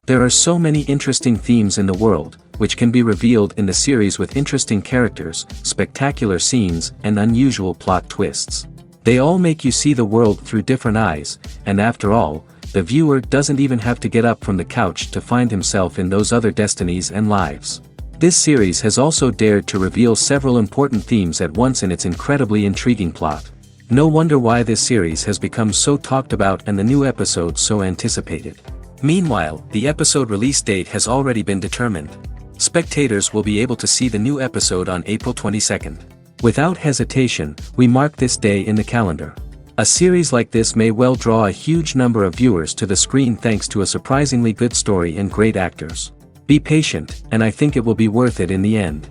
There are so many interesting themes in the world, which can be revealed in the series with interesting characters, spectacular scenes, and unusual plot twists. They all make you see the world through different eyes, and after all, the viewer doesn't even have to get up from the couch to find himself in those other destinies and lives. This series has also dared to reveal several important themes at once in its incredibly intriguing plot. No wonder why this series has become so talked about and the new episodes so anticipated. Meanwhile, the episode release date has already been determined. Spectators will be able to see the new episode on April 22nd. Without hesitation, we mark this day in the calendar. A series like this may well draw a huge number of viewers to the screen thanks to a surprisingly good story and great actors. Be patient, and I think it will be worth it in the end.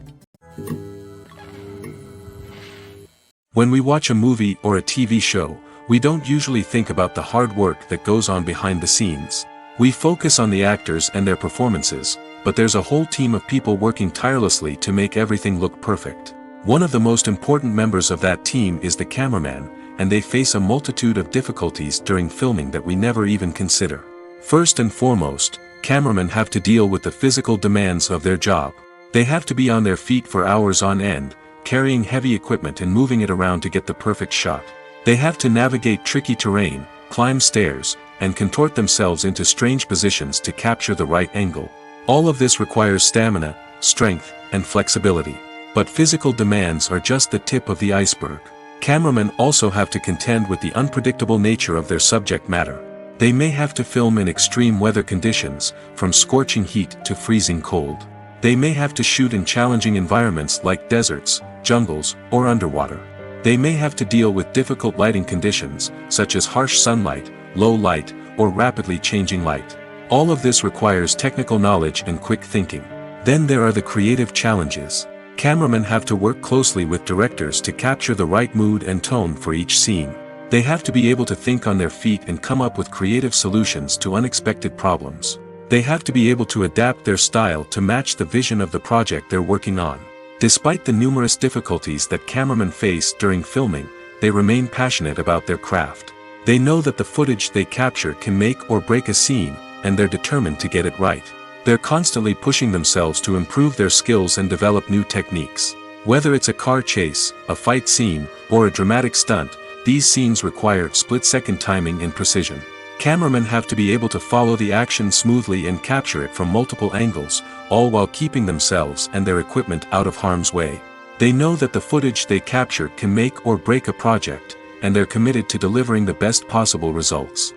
When we watch a movie or a TV show, we don't usually think about the hard work that goes on behind the scenes. We focus on the actors and their performances, but there's a whole team of people working tirelessly to make everything look perfect. One of the most important members of that team is the cameraman, and they face a multitude of difficulties during filming that we never even consider. First and foremost, cameramen have to deal with the physical demands of their job. They have to be on their feet for hours on end, carrying heavy equipment and moving it around to get the perfect shot. They have to navigate tricky terrain, climb stairs, and contort themselves into strange positions to capture the right angle. All of this requires stamina, strength, and flexibility. But physical demands are just the tip of the iceberg. Cameramen also have to contend with the unpredictable nature of their subject matter. They may have to film in extreme weather conditions, from scorching heat to freezing cold. They may have to shoot in challenging environments like deserts, jungles, or underwater. They may have to deal with difficult lighting conditions, such as harsh sunlight, low light, or rapidly changing light. All of this requires technical knowledge and quick thinking. Then there are the creative challenges. Cameramen have to work closely with directors to capture the right mood and tone for each scene. They have to be able to think on their feet and come up with creative solutions to unexpected problems. They have to be able to adapt their style to match the vision of the project they're working on. Despite the numerous difficulties that cameramen face during filming, they remain passionate about their craft. They know that the footage they capture can make or break a scene, and they're determined to get it right. They're constantly pushing themselves to improve their skills and develop new techniques. Whether it's a car chase, a fight scene, or a dramatic stunt, these scenes require split-second timing and precision. Cameramen have to be able to follow the action smoothly and capture it from multiple angles, all while keeping themselves and their equipment out of harm's way. They know that the footage they capture can make or break a project, and they're committed to delivering the best possible results.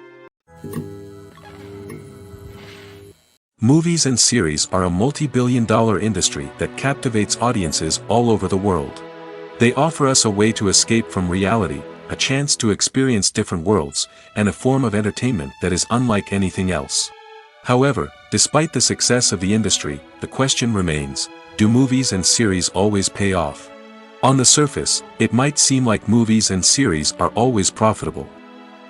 Movies and series are a multi-billion-dollar industry that captivates audiences all over the world. They offer us a way to escape from reality, a chance to experience different worlds, and a form of entertainment that is unlike anything else. However, despite the success of the industry, the question remains, do movies and series always pay off? On the surface, it might seem like movies and series are always profitable.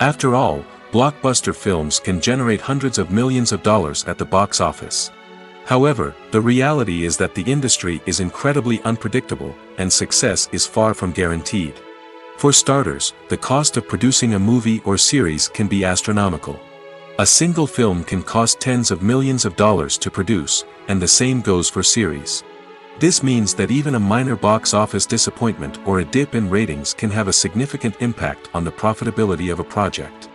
After all, blockbuster films can generate hundreds of millions of dollars at the box office. However, the reality is that the industry is incredibly unpredictable, and success is far from guaranteed. For starters, the cost of producing a movie or series can be astronomical. A single film can cost tens of millions of dollars to produce, and the same goes for series. This means that even a minor box office disappointment or a dip in ratings can have a significant impact on the profitability of a project.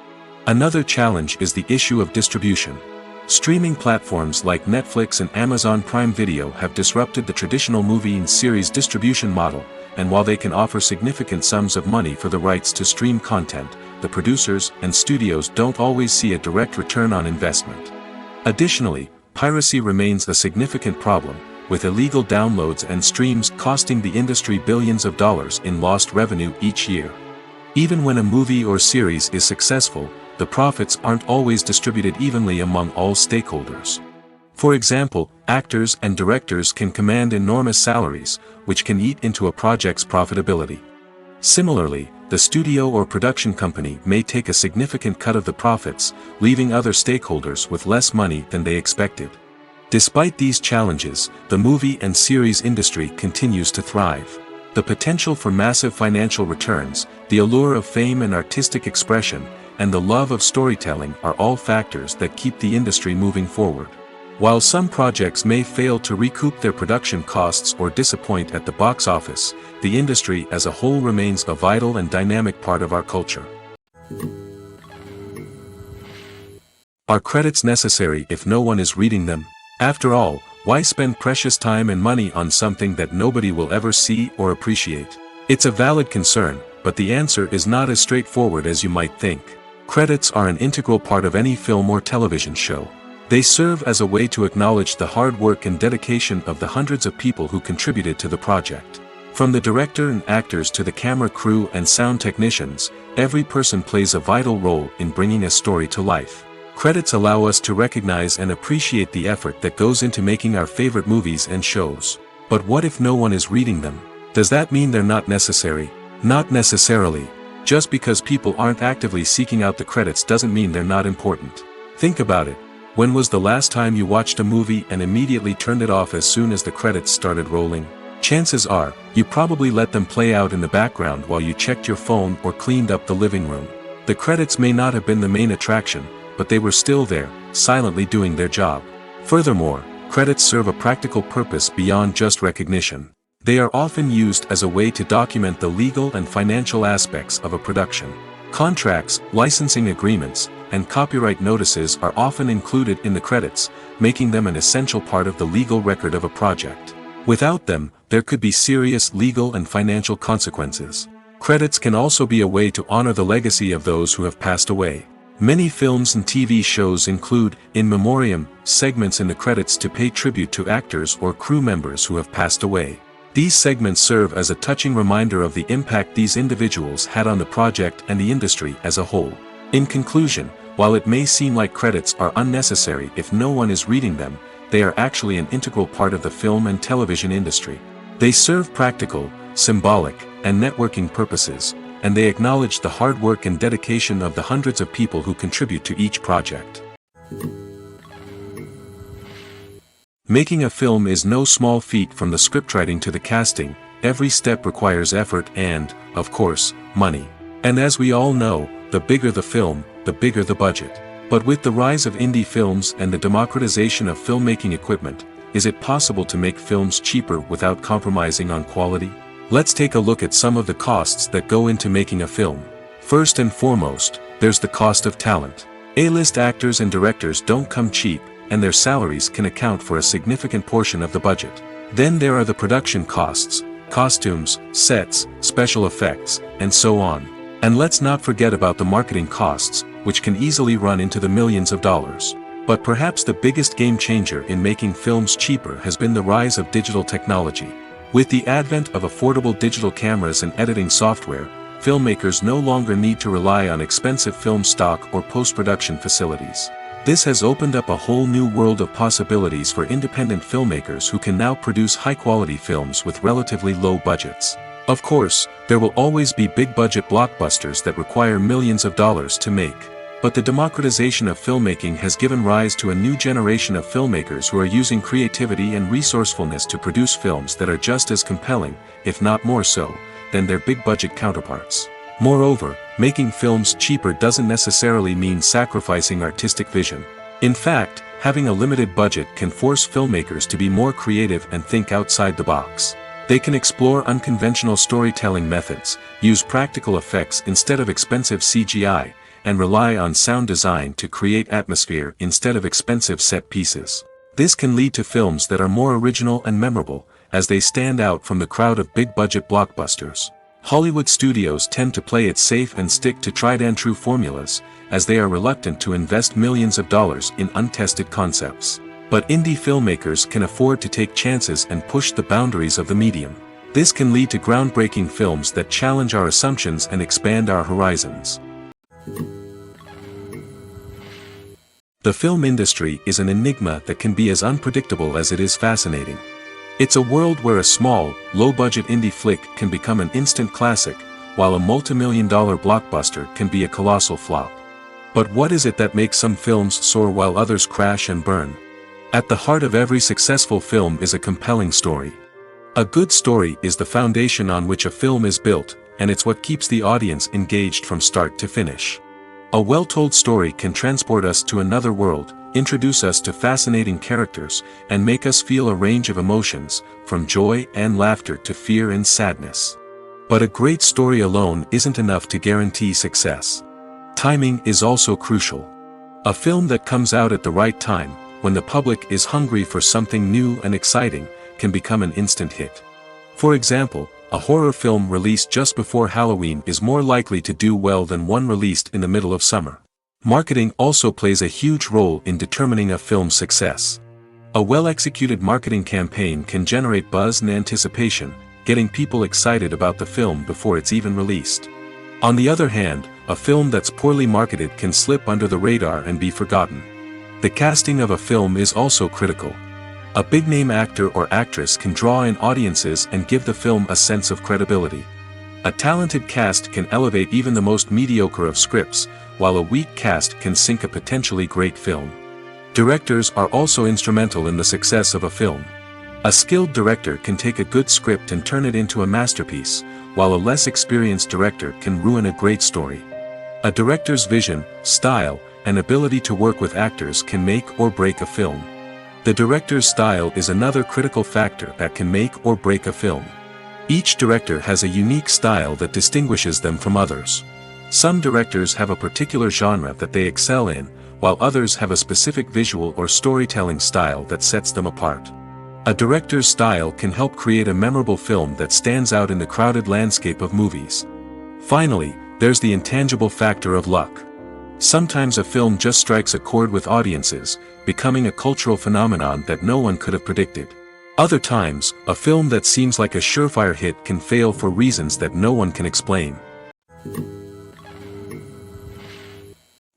Another challenge is the issue of distribution. Streaming platforms like Netflix and Amazon Prime Video have disrupted the traditional movie and series distribution model, and while they can offer significant sums of money for the rights to stream content, the producers and studios don't always see a direct return on investment. Additionally, piracy remains a significant problem, with illegal downloads and streams costing the industry billions of dollars in lost revenue each year. Even when a movie or series is successful, the profits aren't always distributed evenly among all stakeholders. For example, actors and directors can command enormous salaries, which can eat into a project's profitability. Similarly, the studio or production company may take a significant cut of the profits, leaving other stakeholders with less money than they expected. Despite these challenges, the movie and series industry continues to thrive. The potential for massive financial returns, the allure of fame and artistic expression, and the love of storytelling are all factors that keep the industry moving forward. While some projects may fail to recoup their production costs or disappoint at the box office, the industry as a whole remains a vital and dynamic part of our culture. Are credits necessary if no one is reading them? After all, why spend precious time and money on something that nobody will ever see or appreciate? It's a valid concern, but the answer is not as straightforward as you might think. Credits are an integral part of any film or television show. They serve as a way to acknowledge the hard work and dedication of the hundreds of people who contributed to the project. From the director and actors to the camera crew and sound technicians, every person plays a vital role in bringing a story to life. Credits allow us to recognize and appreciate the effort that goes into making our favorite movies and shows. But what if no one is reading them? Does that mean they're not necessary? Not necessarily. Just because people aren't actively seeking out the credits doesn't mean they're not important. Think about it. When was the last time you watched a movie and immediately turned it off as soon as the credits started rolling? Chances are, you probably let them play out in the background while you checked your phone or cleaned up the living room. The credits may not have been the main attraction, but they were still there, silently doing their job. Furthermore, credits serve a practical purpose beyond just recognition. They are often used as a way to document the legal and financial aspects of a production. Contracts, licensing agreements, and copyright notices are often included in the credits, making them an essential part of the legal record of a project. Without them, there could be serious legal and financial consequences. Credits can also be a way to honor the legacy of those who have passed away. Many films and TV shows include, in memoriam, segments in the credits to pay tribute to actors or crew members who have passed away. These segments serve as a touching reminder of the impact these individuals had on the project and the industry as a whole. In conclusion, while it may seem like credits are unnecessary if no one is reading them, they are actually an integral part of the film and television industry. They serve practical, symbolic, and networking purposes, and they acknowledge the hard work and dedication of the hundreds of people who contribute to each project. Making a film is no small feat. From the scriptwriting to the casting, every step requires effort and, of course, money. And as we all know, the bigger the film, the bigger the budget. But with the rise of indie films and the democratization of filmmaking equipment, is it possible to make films cheaper without compromising on quality? Let's take a look at some of the costs that go into making a film. First and foremost, there's the cost of talent. A-list actors and directors don't come cheap, and their salaries can account for a significant portion of the budget. Then there are the production costs, costumes, sets, special effects, and so on. And let's not forget about the marketing costs, which can easily run into the millions of dollars. But perhaps the biggest game changer in making films cheaper has been the rise of digital technology. With the advent of affordable digital cameras and editing software, filmmakers no longer need to rely on expensive film stock or post-production facilities. This has opened up a whole new world of possibilities for independent filmmakers who can now produce high-quality films with relatively low budgets. Of course, there will always be big-budget blockbusters that require millions of dollars to make. But the democratization of filmmaking has given rise to a new generation of filmmakers who are using creativity and resourcefulness to produce films that are just as compelling, if not more so, than their big-budget counterparts. Moreover, making films cheaper doesn't necessarily mean sacrificing artistic vision. In fact, having a limited budget can force filmmakers to be more creative and think outside the box. They can explore unconventional storytelling methods, use practical effects instead of expensive CGI, and rely on sound design to create atmosphere instead of expensive set pieces. This can lead to films that are more original and memorable, as they stand out from the crowd of big-budget blockbusters. Hollywood studios tend to play it safe and stick to tried-and-true formulas, as they are reluctant to invest millions of dollars in untested concepts. But indie filmmakers can afford to take chances and push the boundaries of the medium. This can lead to groundbreaking films that challenge our assumptions and expand our horizons. The film industry is an enigma that can be as unpredictable as it is fascinating. It's a world where a small, low-budget indie flick can become an instant classic, while a multi-million-dollar blockbuster can be a colossal flop. But what is it that makes some films soar while others crash and burn? At the heart of every successful film is a compelling story. A good story is the foundation on which a film is built, and it's what keeps the audience engaged from start to finish. A well-told story can transport us to another world, introduce us to fascinating characters, and make us feel a range of emotions, from joy and laughter to fear and sadness. But a great story alone isn't enough to guarantee success. Timing is also crucial. A film that comes out at the right time, when the public is hungry for something new and exciting, can become an instant hit. For example, a horror film released just before Halloween is more likely to do well than one released in the middle of summer. Marketing also plays a huge role in determining a film's success. A well-executed marketing campaign can generate buzz and anticipation, getting people excited about the film before it's even released. On the other hand, a film that's poorly marketed can slip under the radar and be forgotten. The casting of a film is also critical. A big-name actor or actress can draw in audiences and give the film a sense of credibility. A talented cast can elevate even the most mediocre of scripts, while a weak cast can sink a potentially great film. Directors are also instrumental in the success of a film. A skilled director can take a good script and turn it into a masterpiece, while a less experienced director can ruin a great story. A director's vision, style, and ability to work with actors can make or break a film. The director's style is another critical factor that can make or break a film. Each director has a unique style that distinguishes them from others. Some directors have a particular genre that they excel in, while others have a specific visual or storytelling style that sets them apart. A director's style can help create a memorable film that stands out in the crowded landscape of movies. Finally, there's the intangible factor of luck. Sometimes a film just strikes a chord with audiences, becoming a cultural phenomenon that no one could have predicted. Other times, a film that seems like a surefire hit can fail for reasons that no one can explain.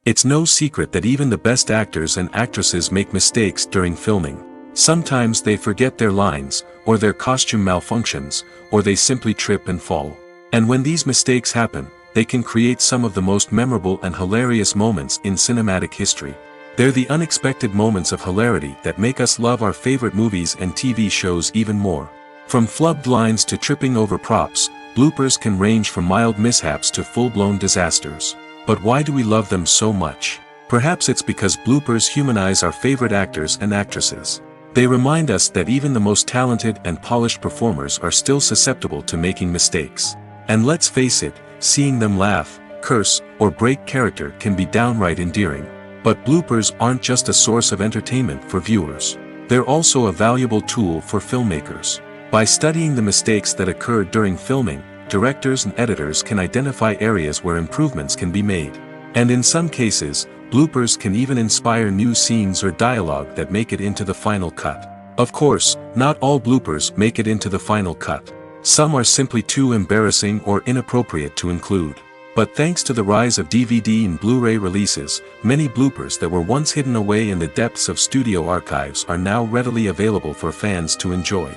It's no secret that even the best actors and actresses make mistakes during filming. Sometimes they forget their lines, or their costume malfunctions, or they simply trip and fall. And when these mistakes happen, they can create some of the most memorable and hilarious moments in cinematic history. They're the unexpected moments of hilarity that make us love our favorite movies and TV shows even more. From flubbed lines to tripping over props, bloopers can range from mild mishaps to full-blown disasters. But why do we love them so much? Perhaps it's because bloopers humanize our favorite actors and actresses. They remind us that even the most talented and polished performers are still susceptible to making mistakes. And let's face it, seeing them laugh, curse, or break character can be downright endearing. But bloopers aren't just a source of entertainment for viewers. They're also a valuable tool for filmmakers. By studying the mistakes that occurred during filming, directors and editors can identify areas where improvements can be made. And in some cases, bloopers can even inspire new scenes or dialogue that make it into the final cut. Of course, not all bloopers make it into the final cut. Some are simply too embarrassing or inappropriate to include. But thanks to the rise of DVD and Blu-ray releases, many bloopers that were once hidden away in the depths of studio archives are now readily available for fans to enjoy.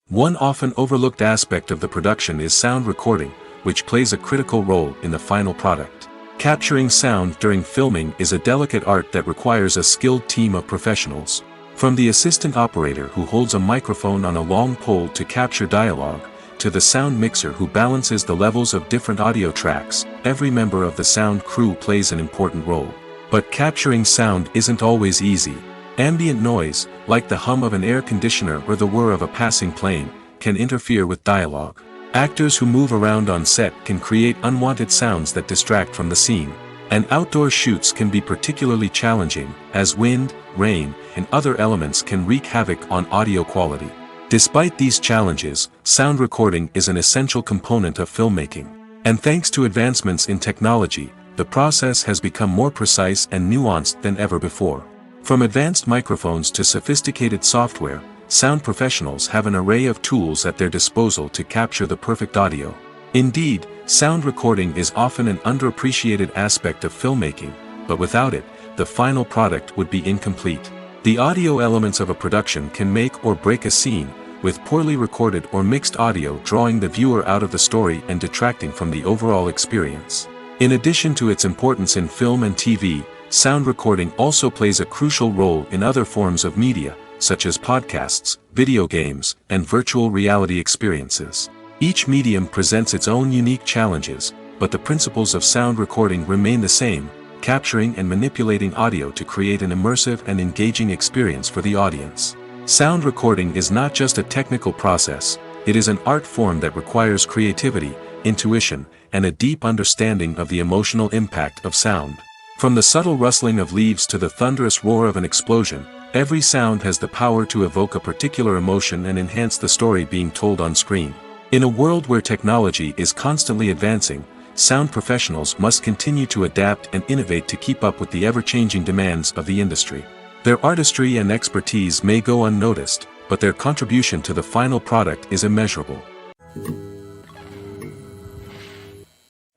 One often overlooked aspect of the production is sound recording, which plays a critical role in the final product. Capturing sound during filming is a delicate art that requires a skilled team of professionals. From the assistant operator who holds a microphone on a long pole to capture dialogue, to the sound mixer who balances the levels of different audio tracks, every member of the sound crew plays an important role. But capturing sound isn't always easy. Ambient noise, like the hum of an air conditioner or the whir of a passing plane, can interfere with dialogue. Actors who move around on set can create unwanted sounds that distract from the scene. And outdoor shoots can be particularly challenging, as wind, rain, and other elements can wreak havoc on audio quality. Despite these challenges, sound recording is an essential component of filmmaking. And thanks to advancements in technology, the process has become more precise and nuanced than ever before. From advanced microphones to sophisticated software, sound professionals have an array of tools at their disposal to capture the perfect audio. Indeed, sound recording is often an underappreciated aspect of filmmaking, but without it, the final product would be incomplete. The audio elements of a production can make or break a scene, with poorly recorded or mixed audio drawing the viewer out of the story and detracting from the overall experience. In addition to its importance in film and TV, sound recording also plays a crucial role in other forms of media, such as podcasts, video games, and virtual reality experiences. Each medium presents its own unique challenges, but the principles of sound recording remain the same: capturing and manipulating audio to create an immersive and engaging experience for the audience. Sound recording is not just a technical process, it is an art form that requires creativity, intuition, and a deep understanding of the emotional impact of sound. From the subtle rustling of leaves to the thunderous roar of an explosion, every sound has the power to evoke a particular emotion and enhance the story being told on screen. In a world where technology is constantly advancing, sound professionals must continue to adapt and innovate to keep up with the ever-changing demands of the industry. Their artistry and expertise may go unnoticed, but their contribution to the final product is immeasurable.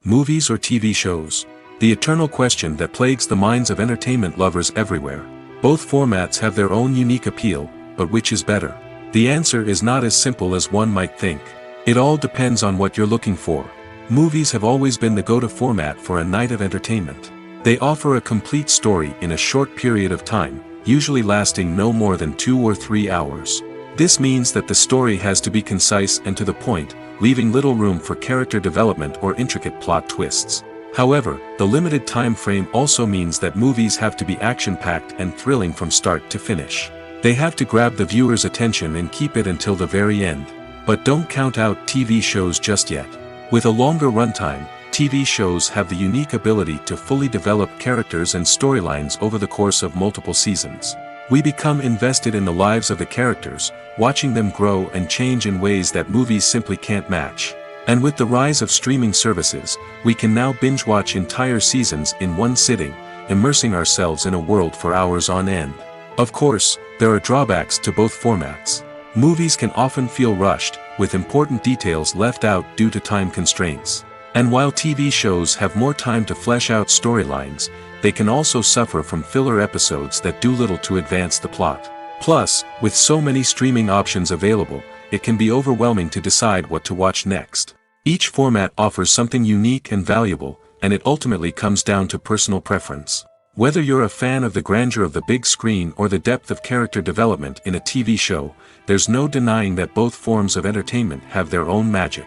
Movies or TV shows? The eternal question that plagues the minds of entertainment lovers everywhere. Both formats have their own unique appeal, but which is better? The answer is not as simple as one might think. It all depends on what you're looking for. Movies have always been the go-to format for a night of entertainment. They offer a complete story in a short period of time, usually lasting no more than 2 or 3 hours. This means that the story has to be concise and to the point, leaving little room for character development or intricate plot twists. However, the limited time frame also means that movies have to be action-packed and thrilling from start to finish. They have to grab the viewer's attention and keep it until the very end. But don't count out TV shows just yet. With a longer runtime, TV shows have the unique ability to fully develop characters and storylines over the course of multiple seasons. We become invested in the lives of the characters, watching them grow and change in ways that movies simply can't match. And with the rise of streaming services, we can now binge-watch entire seasons in one sitting, immersing ourselves in a world for hours on end. Of course, there are drawbacks to both formats. Movies can often feel rushed, with important details left out due to time constraints. And while TV shows have more time to flesh out storylines, they can also suffer from filler episodes that do little to advance the plot. Plus, with so many streaming options available, it can be overwhelming to decide what to watch next. Each format offers something unique and valuable, and it ultimately comes down to personal preference. Whether you're a fan of the grandeur of the big screen or the depth of character development in a TV show, there's no denying that both forms of entertainment have their own magic.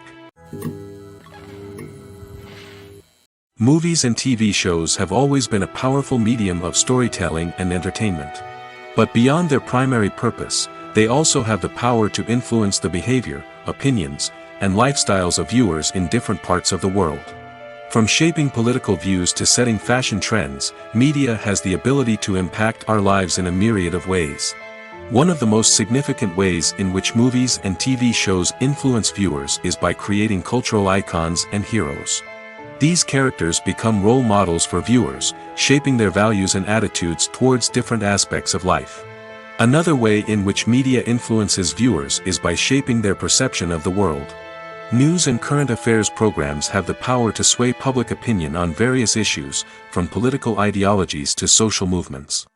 Movies and TV shows have always been a powerful medium of storytelling and entertainment. But beyond their primary purpose, they also have the power to influence the behavior, opinions, and lifestyles of viewers in different parts of the world. From shaping political views to setting fashion trends, media has the ability to impact our lives in a myriad of ways. One of the most significant ways in which movies and TV shows influence viewers is by creating cultural icons and heroes. These characters become role models for viewers, shaping their values and attitudes towards different aspects of life. Another way in which media influences viewers is by shaping their perception of the world. News and current affairs programs have the power to sway public opinion on various issues, from political ideologies to social movements.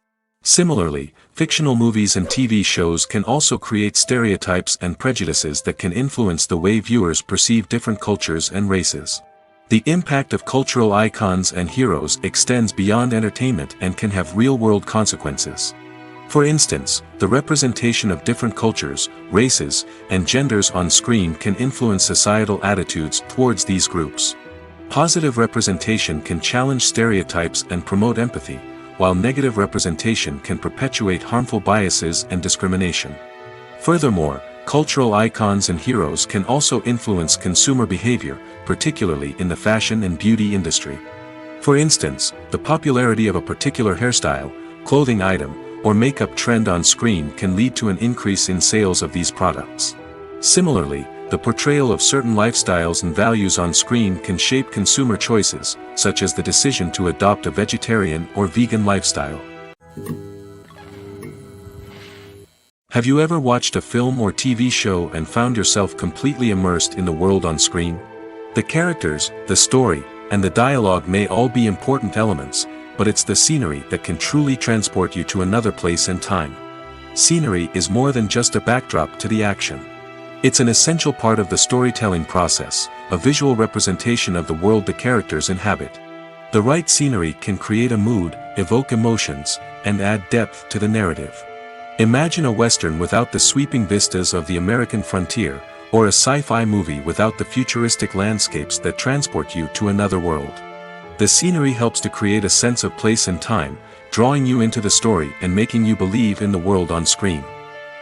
Similarly, fictional movies and TV shows can also create stereotypes and prejudices that can influence the way viewers perceive different cultures and races. The impact of cultural icons and heroes extends beyond entertainment and can have real-world consequences. For instance, the representation of different cultures, races, and genders on screen can influence societal attitudes towards these groups. Positive representation can challenge stereotypes and promote empathy, while negative representation can perpetuate harmful biases and discrimination. Furthermore, cultural icons and heroes can also influence consumer behavior, particularly in the fashion and beauty industry. For instance, the popularity of a particular hairstyle, clothing item, or makeup trend on screen can lead to an increase in sales of these products. Similarly, the portrayal of certain lifestyles and values on screen can shape consumer choices, such as the decision to adopt a vegetarian or vegan lifestyle. Have you ever watched a film or TV show and found yourself completely immersed in the world on screen? The characters, the story, and the dialogue may all be important elements, but it's the scenery that can truly transport you to another place and time. Scenery is more than just a backdrop to the action. It's an essential part of the storytelling process, a visual representation of the world the characters inhabit. The right scenery can create a mood, evoke emotions, and add depth to the narrative. Imagine a Western without the sweeping vistas of the American frontier, or a sci-fi movie without the futuristic landscapes that transport you to another world. The scenery helps to create a sense of place and time, drawing you into the story and making you believe in the world on screen.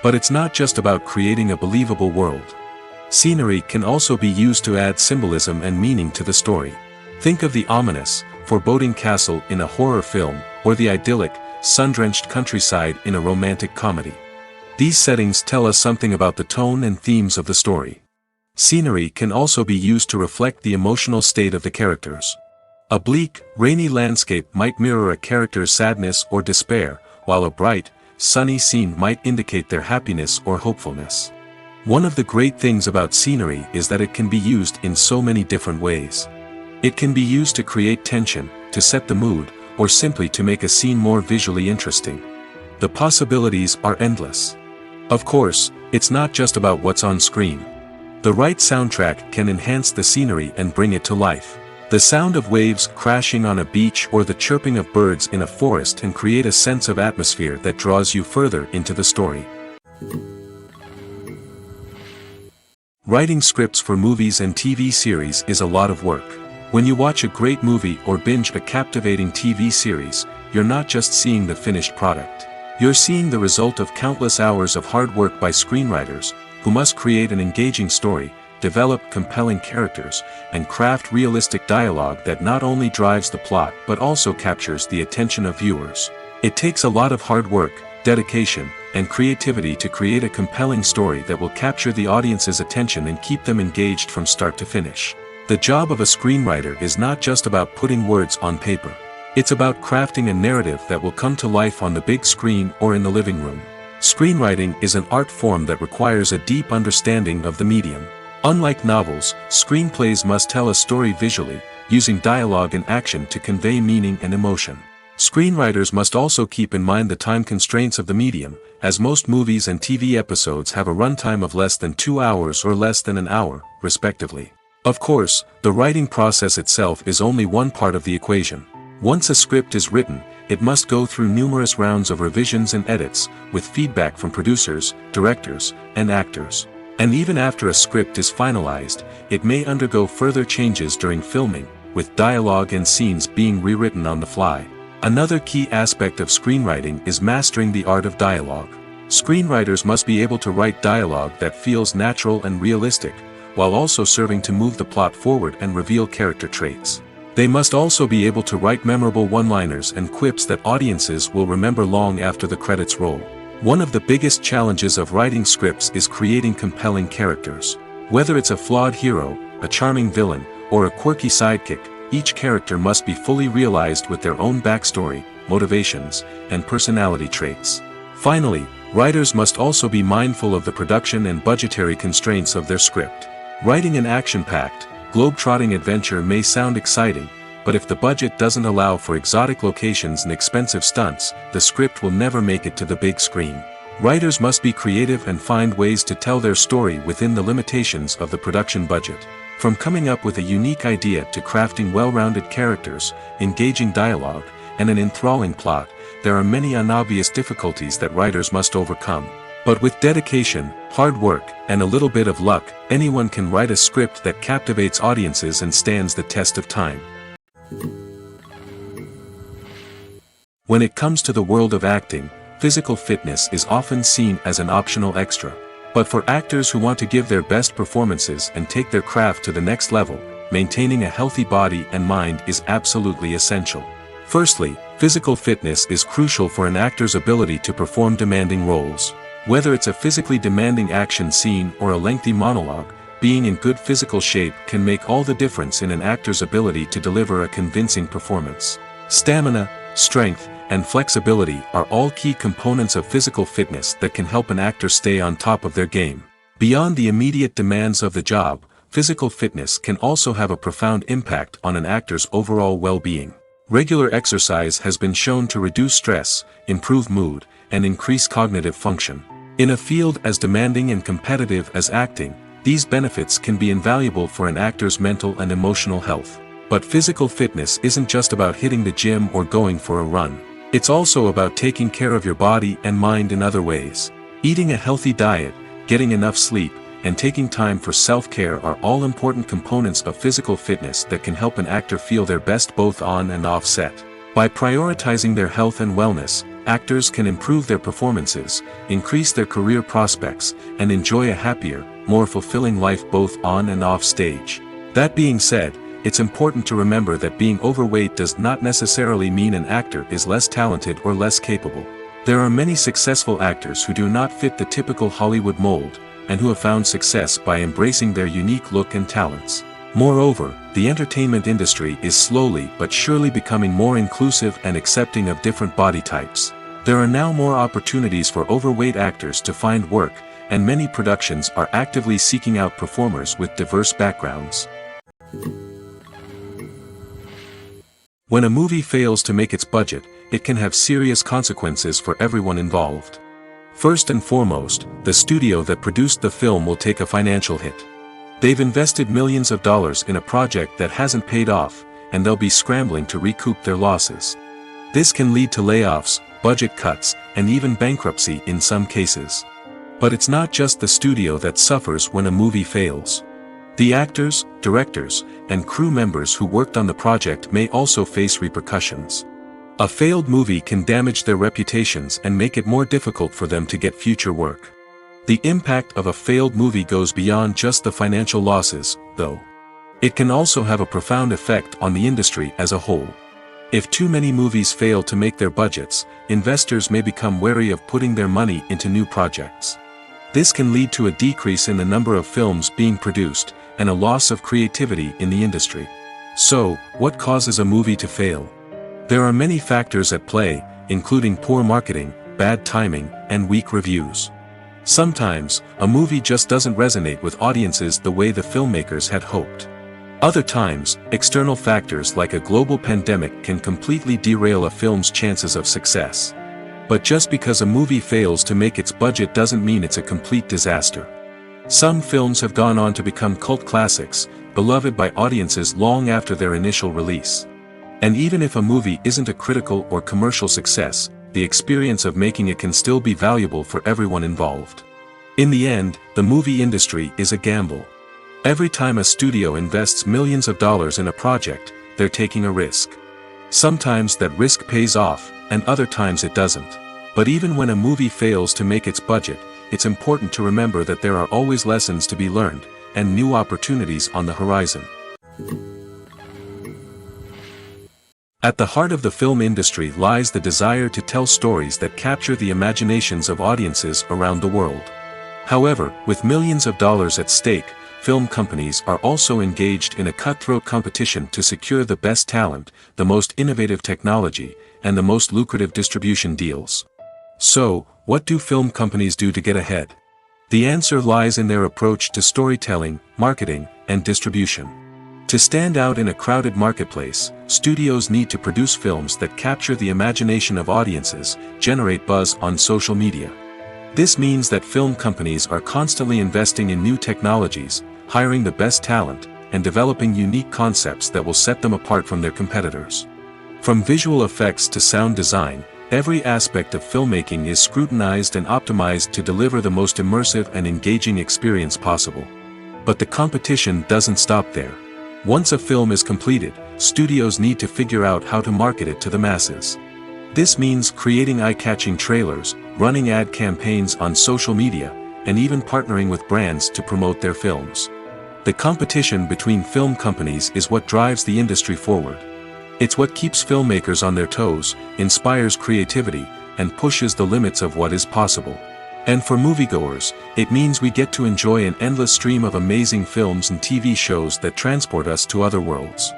But it's not just about creating a believable world. Scenery can also be used to add symbolism and meaning to the story. Think of the ominous, foreboding castle in a horror film, or the idyllic, sun-drenched countryside in a romantic comedy. These settings tell us something about the tone and themes of the story. Scenery can also be used to reflect the emotional state of the characters. A bleak, rainy landscape might mirror a character's sadness or despair, while a bright, sunny scene might indicate their happiness or hopefulness. One of the great things about scenery is that it can be used in so many different ways. It can be used to create tension, to set the mood, or simply to make a scene more visually interesting. The possibilities are endless. Of course, it's not just about what's on screen. The right soundtrack can enhance the scenery and bring it to life. The sound of waves crashing on a beach or the chirping of birds in a forest can create a sense of atmosphere that draws you further into the story. Writing scripts for movies and TV series is a lot of work. When you watch a great movie or binge a captivating TV series, you're not just seeing the finished product. You're seeing the result of countless hours of hard work by screenwriters, who must create an engaging story, develop compelling characters, and craft realistic dialogue that not only drives the plot but also captures the attention of viewers. It takes a lot of hard work, dedication, and creativity to create a compelling story that will capture the audience's attention and keep them engaged from start to finish. The job of a screenwriter is not just about putting words on paper. It's about crafting a narrative that will come to life on the big screen or in the living room. Screenwriting is an art form that requires a deep understanding of the medium. Unlike novels, screenplays must tell a story visually, using dialogue and action to convey meaning and emotion. Screenwriters must also keep in mind the time constraints of the medium, as most movies and TV episodes have a runtime of less than 2 hours or less than an hour, respectively. Of course, the writing process itself is only one part of the equation. Once a script is written, it must go through numerous rounds of revisions and edits, with feedback from producers, directors, and actors. And even after a script is finalized, it may undergo further changes during filming, with dialogue and scenes being rewritten on the fly. Another key aspect of screenwriting is mastering the art of dialogue. Screenwriters must be able to write dialogue that feels natural and realistic, while also serving to move the plot forward and reveal character traits. They must also be able to write memorable one-liners and quips that audiences will remember long after the credits roll. One of the biggest challenges of writing scripts is creating compelling characters. Whether it's a flawed hero, a charming villain, or a quirky sidekick, each character must be fully realized with their own backstory, motivations, and personality traits. Finally, writers must also be mindful of the production and budgetary constraints of their script. Writing an action-packed, globe-trotting adventure may sound exciting, but if the budget doesn't allow for exotic locations and expensive stunts, the script will never make it to the big screen. Writers must be creative and find ways to tell their story within the limitations of the production budget. From coming up with a unique idea to crafting well-rounded characters, engaging dialogue, and an enthralling plot, there are many unobvious difficulties that writers must overcome. But with dedication, hard work, and a little bit of luck, anyone can write a script that captivates audiences and stands the test of time. When it comes to the world of acting, physical fitness is often seen as an optional extra. But for actors who want to give their best performances and take their craft to the next level, maintaining a healthy body and mind is absolutely essential. Firstly, physical fitness is crucial for an actor's ability to perform demanding roles. Whether it's a physically demanding action scene or a lengthy monologue, being in good physical shape can make all the difference in an actor's ability to deliver a convincing performance. Stamina, strength, and flexibility are all key components of physical fitness that can help an actor stay on top of their game. Beyond the immediate demands of the job, physical fitness can also have a profound impact on an actor's overall well-being. Regular exercise has been shown to reduce stress, improve mood, and increase cognitive function. In a field as demanding and competitive as acting, these benefits can be invaluable for an actor's mental and emotional health. But physical fitness isn't just about hitting the gym or going for a run. It's also about taking care of your body and mind in other ways. Eating a healthy diet, getting enough sleep, and taking time for self-care are all important components of physical fitness that can help an actor feel their best both on and off set. By prioritizing their health and wellness, actors can improve their performances, increase their career prospects, and enjoy a happier, more fulfilling life both on and off stage. That being said, it's important to remember that being overweight does not necessarily mean an actor is less talented or less capable. There are many successful actors who do not fit the typical Hollywood mold, and who have found success by embracing their unique look and talents. Moreover, the entertainment industry is slowly but surely becoming more inclusive and accepting of different body types. There are now more opportunities for overweight actors to find work, and many productions are actively seeking out performers with diverse backgrounds. When a movie fails to make its budget, it can have serious consequences for everyone involved. First and foremost, the studio that produced the film will take a financial hit. They've invested millions of dollars in a project that hasn't paid off, and they'll be scrambling to recoup their losses. This can lead to layoffs, budget cuts, and even bankruptcy in some cases. But it's not just the studio that suffers when a movie fails. The actors, directors, and crew members who worked on the project may also face repercussions. A failed movie can damage their reputations and make it more difficult for them to get future work. The impact of a failed movie goes beyond just the financial losses, though. It can also have a profound effect on the industry as a whole. If too many movies fail to make their budgets, investors may become wary of putting their money into new projects. This can lead to a decrease in the number of films being produced, and a loss of creativity in the industry. So, what causes a movie to fail? There are many factors at play, including poor marketing, bad timing, and weak reviews. Sometimes, a movie just doesn't resonate with audiences the way the filmmakers had hoped. Other times, external factors like a global pandemic can completely derail a film's chances of success. But just because a movie fails to make its budget doesn't mean it's a complete disaster. Some films have gone on to become cult classics, beloved by audiences long after their initial release. And even if a movie isn't a critical or commercial success, the experience of making it can still be valuable for everyone involved. In the end, the movie industry is a gamble. Every time a studio invests millions of dollars in a project, they're taking a risk. Sometimes that risk pays off, and other times it doesn't. But even when a movie fails to make its budget, it's important to remember that there are always lessons to be learned, and new opportunities on the horizon. At the heart of the film industry lies the desire to tell stories that capture the imaginations of audiences around the world. However, with millions of dollars at stake, film companies are also engaged in a cutthroat competition to secure the best talent, the most innovative technology, and the most lucrative distribution deals. So, what do film companies do to get ahead? The answer lies in their approach to storytelling, marketing, and distribution. To stand out in a crowded marketplace, studios need to produce films that capture the imagination of audiences, generate buzz on social media. This means that film companies are constantly investing in new technologies, hiring the best talent, and developing unique concepts that will set them apart from their competitors. From visual effects to sound design, every aspect of filmmaking is scrutinized and optimized to deliver the most immersive and engaging experience possible. But the competition doesn't stop there. Once a film is completed, studios need to figure out how to market it to the masses. This means creating eye-catching trailers, running ad campaigns on social media, and even partnering with brands to promote their films. The competition between film companies is what drives the industry forward. It's what keeps filmmakers on their toes, inspires creativity, and pushes the limits of what is possible. And for moviegoers, it means we get to enjoy an endless stream of amazing films and TV shows that transport us to other worlds.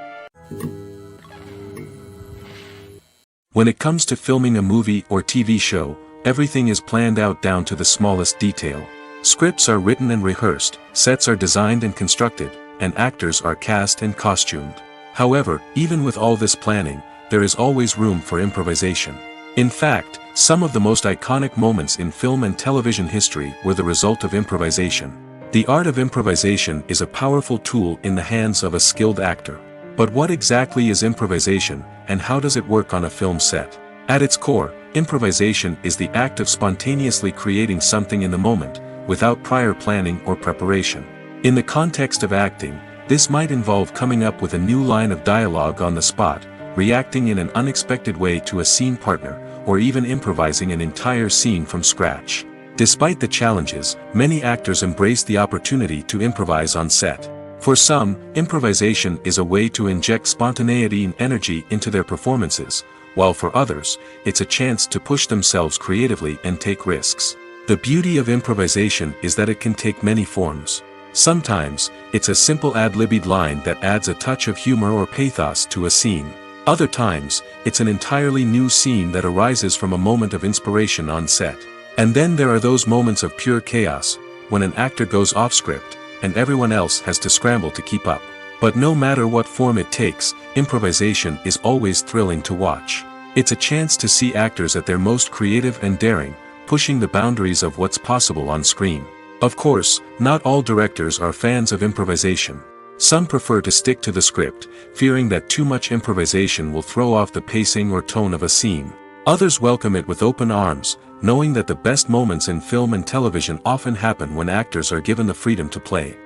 When it comes to filming a movie or TV show, everything is planned out down to the smallest detail. Scripts are written and rehearsed, sets are designed and constructed, and actors are cast and costumed. However, even with all this planning, there is always room for improvisation. In fact, some of the most iconic moments in film and television history were the result of improvisation. The art of improvisation is a powerful tool in the hands of a skilled actor. But what exactly is improvisation, and how does it work on a film set? At its core, improvisation is the act of spontaneously creating something in the moment, without prior planning or preparation. In the context of acting, this might involve coming up with a new line of dialogue on the spot, reacting in an unexpected way to a scene partner, or even improvising an entire scene from scratch. Despite the challenges, many actors embrace the opportunity to improvise on set. For some, improvisation is a way to inject spontaneity and energy into their performances, while for others, it's a chance to push themselves creatively and take risks. The beauty of improvisation is that it can take many forms. Sometimes, it's a simple ad-libbed line that adds a touch of humor or pathos to a scene. Other times, it's an entirely new scene that arises from a moment of inspiration on set. And then there are those moments of pure chaos, when an actor goes off script, and everyone else has to scramble to keep up. But no matter what form it takes, improvisation is always thrilling to watch. It's a chance to see actors at their most creative and daring, pushing the boundaries of what's possible on screen. Of course, not all directors are fans of improvisation. Some prefer to stick to the script, fearing that too much improvisation will throw off the pacing or tone of a scene. Others welcome it with open arms, knowing that the best moments in film and television often happen when actors are given the freedom to play.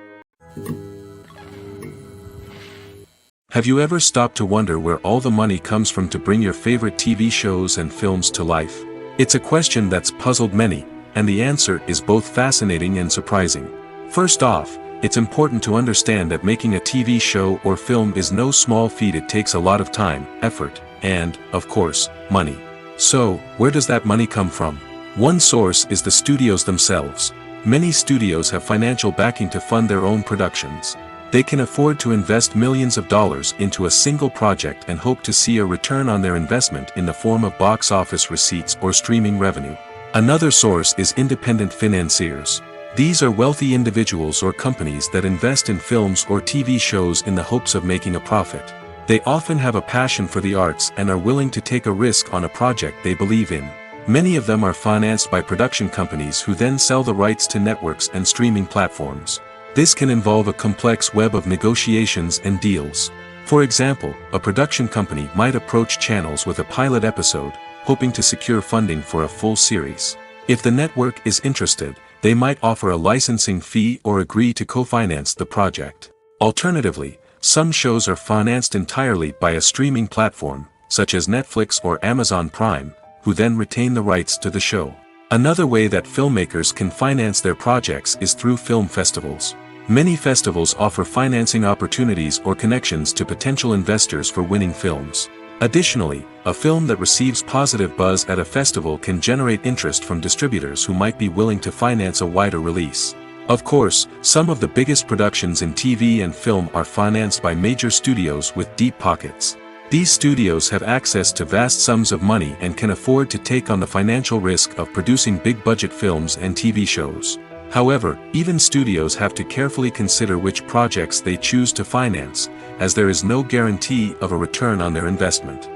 Have you ever stopped to wonder where all the money comes from to bring your favorite TV shows and films to life? It's a question that's puzzled many, and the answer is both fascinating and surprising. First off, it's important to understand that making a TV show or film is no small feat. It takes a lot of time, effort, and, of course, money. So, where does that money come from? One source is the studios themselves. Many studios have financial backing to fund their own productions. They can afford to invest millions of dollars into a single project and hope to see a return on their investment in the form of box office receipts or streaming revenue. Another source is independent financiers. These are wealthy individuals or companies that invest in films or TV shows in the hopes of making a profit. They often have a passion for the arts and are willing to take a risk on a project they believe in. Many of them are financed by production companies who then sell the rights to networks and streaming platforms. This can involve a complex web of negotiations and deals. For example, a production company might approach channels with a pilot episode, hoping to secure funding for a full series. If the network is interested, they might offer a licensing fee or agree to co-finance the project. Alternatively, some shows are financed entirely by a streaming platform, such as Netflix or Amazon Prime, who then retain the rights to the show. Another way that filmmakers can finance their projects is through film festivals. Many festivals offer financing opportunities or connections to potential investors for winning films. Additionally, a film that receives positive buzz at a festival can generate interest from distributors who might be willing to finance a wider release. Of course, some of the biggest productions in TV and film are financed by major studios with deep pockets. These studios have access to vast sums of money and can afford to take on the financial risk of producing big-budget films and TV shows. However, even studios have to carefully consider which projects they choose to finance, as there is no guarantee of a return on their investment.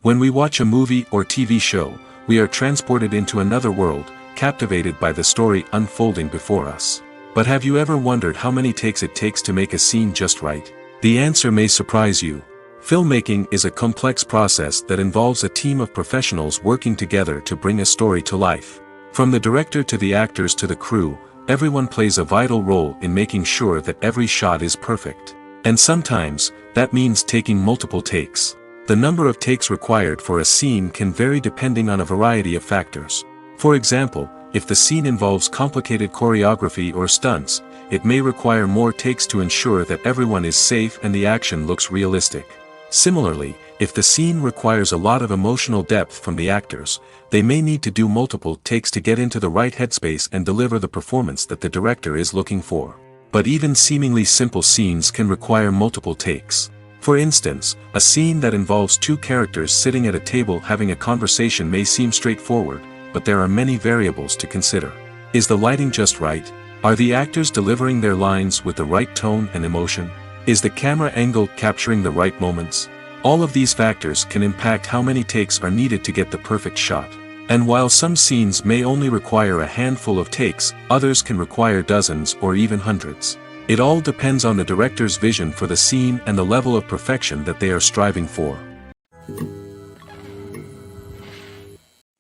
When we watch a movie or TV show, we are transported into another world, captivated by the story unfolding before us. But have you ever wondered how many takes it takes to make a scene just right? The answer may surprise you. Filmmaking is a complex process that involves a team of professionals working together to bring a story to life. From the director to the actors to the crew, everyone plays a vital role in making sure that every shot is perfect. And sometimes, that means taking multiple takes. The number of takes required for a scene can vary depending on a variety of factors. For example, if the scene involves complicated choreography or stunts, it may require more takes to ensure that everyone is safe and the action looks realistic. Similarly, if the scene requires a lot of emotional depth from the actors, they may need to do multiple takes to get into the right headspace and deliver the performance that the director is looking for. But even seemingly simple scenes can require multiple takes. For instance, a scene that involves two characters sitting at a table having a conversation may seem straightforward, but there are many variables to consider. Is the lighting just right? Are the actors delivering their lines with the right tone and emotion? Is the camera angle capturing the right moments? All of these factors can impact how many takes are needed to get the perfect shot. And while some scenes may only require a handful of takes, others can require dozens or even hundreds. It all depends on the director's vision for the scene and the level of perfection that they are striving for.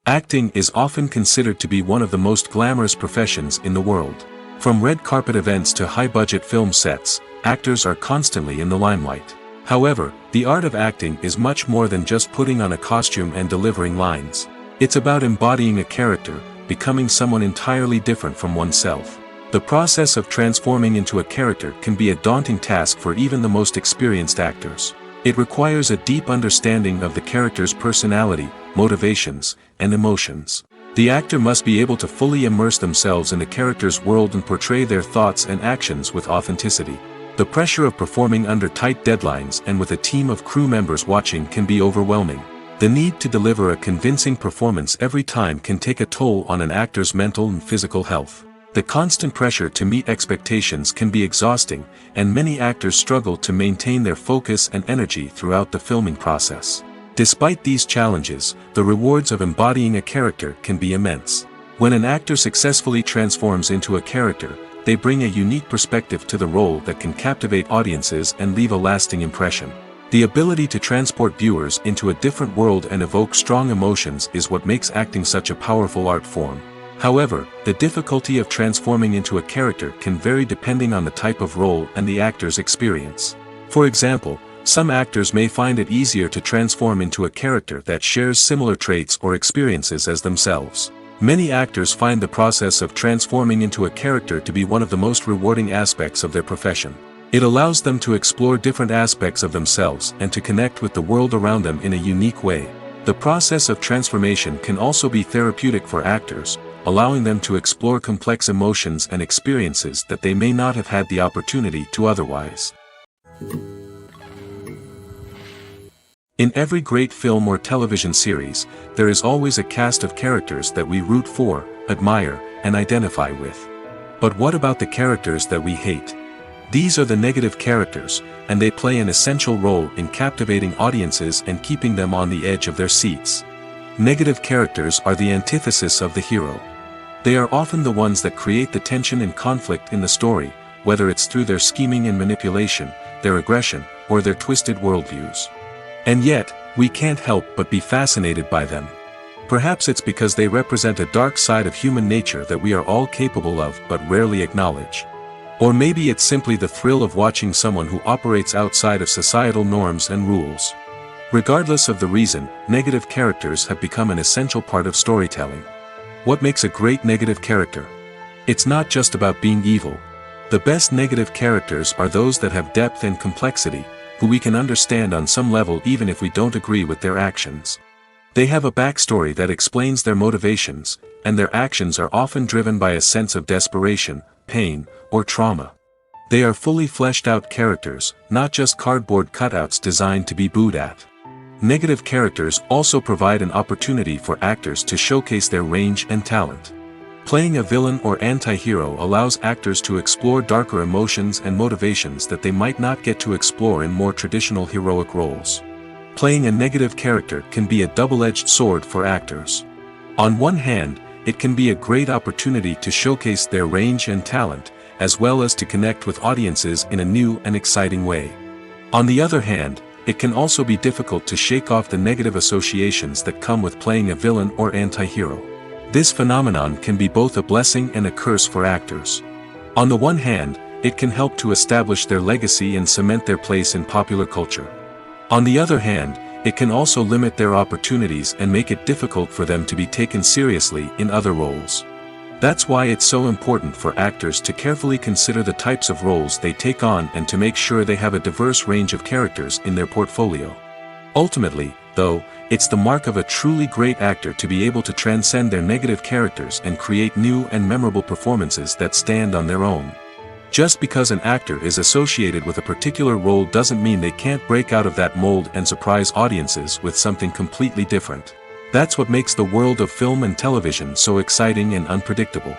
Acting is often considered to be one of the most glamorous professions in the world. From red carpet events to high-budget film sets, actors are constantly in the limelight. However, the art of acting is much more than just putting on a costume and delivering lines. It's about embodying a character, becoming someone entirely different from oneself. The process of transforming into a character can be a daunting task for even the most experienced actors. It requires a deep understanding of the character's personality, motivations, and emotions. The actor must be able to fully immerse themselves in the character's world and portray their thoughts and actions with authenticity. The pressure of performing under tight deadlines and with a team of crew members watching can be overwhelming. The need to deliver a convincing performance every time can take a toll on an actor's mental and physical health. The constant pressure to meet expectations can be exhausting, and many actors struggle to maintain their focus and energy throughout the filming process. Despite these challenges, the rewards of embodying a character can be immense. When an actor successfully transforms into a character, they bring a unique perspective to the role that can captivate audiences and leave a lasting impression. The ability to transport viewers into a different world and evoke strong emotions is what makes acting such a powerful art form. However, the difficulty of transforming into a character can vary depending on the type of role and the actor's experience. For example, some actors may find it easier to transform into a character that shares similar traits or experiences as themselves. Many actors find the process of transforming into a character to be one of the most rewarding aspects of their profession. It allows them to explore different aspects of themselves and to connect with the world around them in a unique way. The process of transformation can also be therapeutic for actors, allowing them to explore complex emotions and experiences that they may not have had the opportunity to otherwise. In every great film or television series, there is always a cast of characters that we root for, admire, and identify with. But what about the characters that we hate? These are the negative characters, and they play an essential role in captivating audiences and keeping them on the edge of their seats. Negative characters are the antithesis of the hero. They are often the ones that create the tension and conflict in the story, whether it's through their scheming and manipulation, their aggression, or their twisted worldviews. And yet, we can't help but be fascinated by them. Perhaps it's because they represent a dark side of human nature that we are all capable of but rarely acknowledge. Or maybe it's simply the thrill of watching someone who operates outside of societal norms and rules. Regardless of the reason, negative characters have become an essential part of storytelling. What makes a great negative character? It's not just about being evil. The best negative characters are those that have depth and complexity, who we can understand on some level even if we don't agree with their actions. They have a backstory that explains their motivations, and their actions are often driven by a sense of desperation, pain, or trauma. They are fully fleshed out characters, not just cardboard cutouts designed to be booed at. Negative characters also provide an opportunity for actors to showcase their range and talent. Playing a villain or anti-hero allows actors to explore darker emotions and motivations that they might not get to explore in more traditional heroic roles. Playing a negative character can be a double-edged sword for actors. On one hand, it can be a great opportunity to showcase their range and talent, as well as to connect with audiences in a new and exciting way. On the other hand, it can also be difficult to shake off the negative associations that come with playing a villain or anti-hero. This phenomenon can be both a blessing and a curse for actors. On the one hand, it can help to establish their legacy and cement their place in popular culture. On the other hand, it can also limit their opportunities and make it difficult for them to be taken seriously in other roles. That's why it's so important for actors to carefully consider the types of roles they take on and to make sure they have a diverse range of characters in their portfolio. Ultimately, though, it's the mark of a truly great actor to be able to transcend their negative characters and create new and memorable performances that stand on their own. Just because an actor is associated with a particular role doesn't mean they can't break out of that mold and surprise audiences with something completely different. That's what makes the world of film and television so exciting and unpredictable.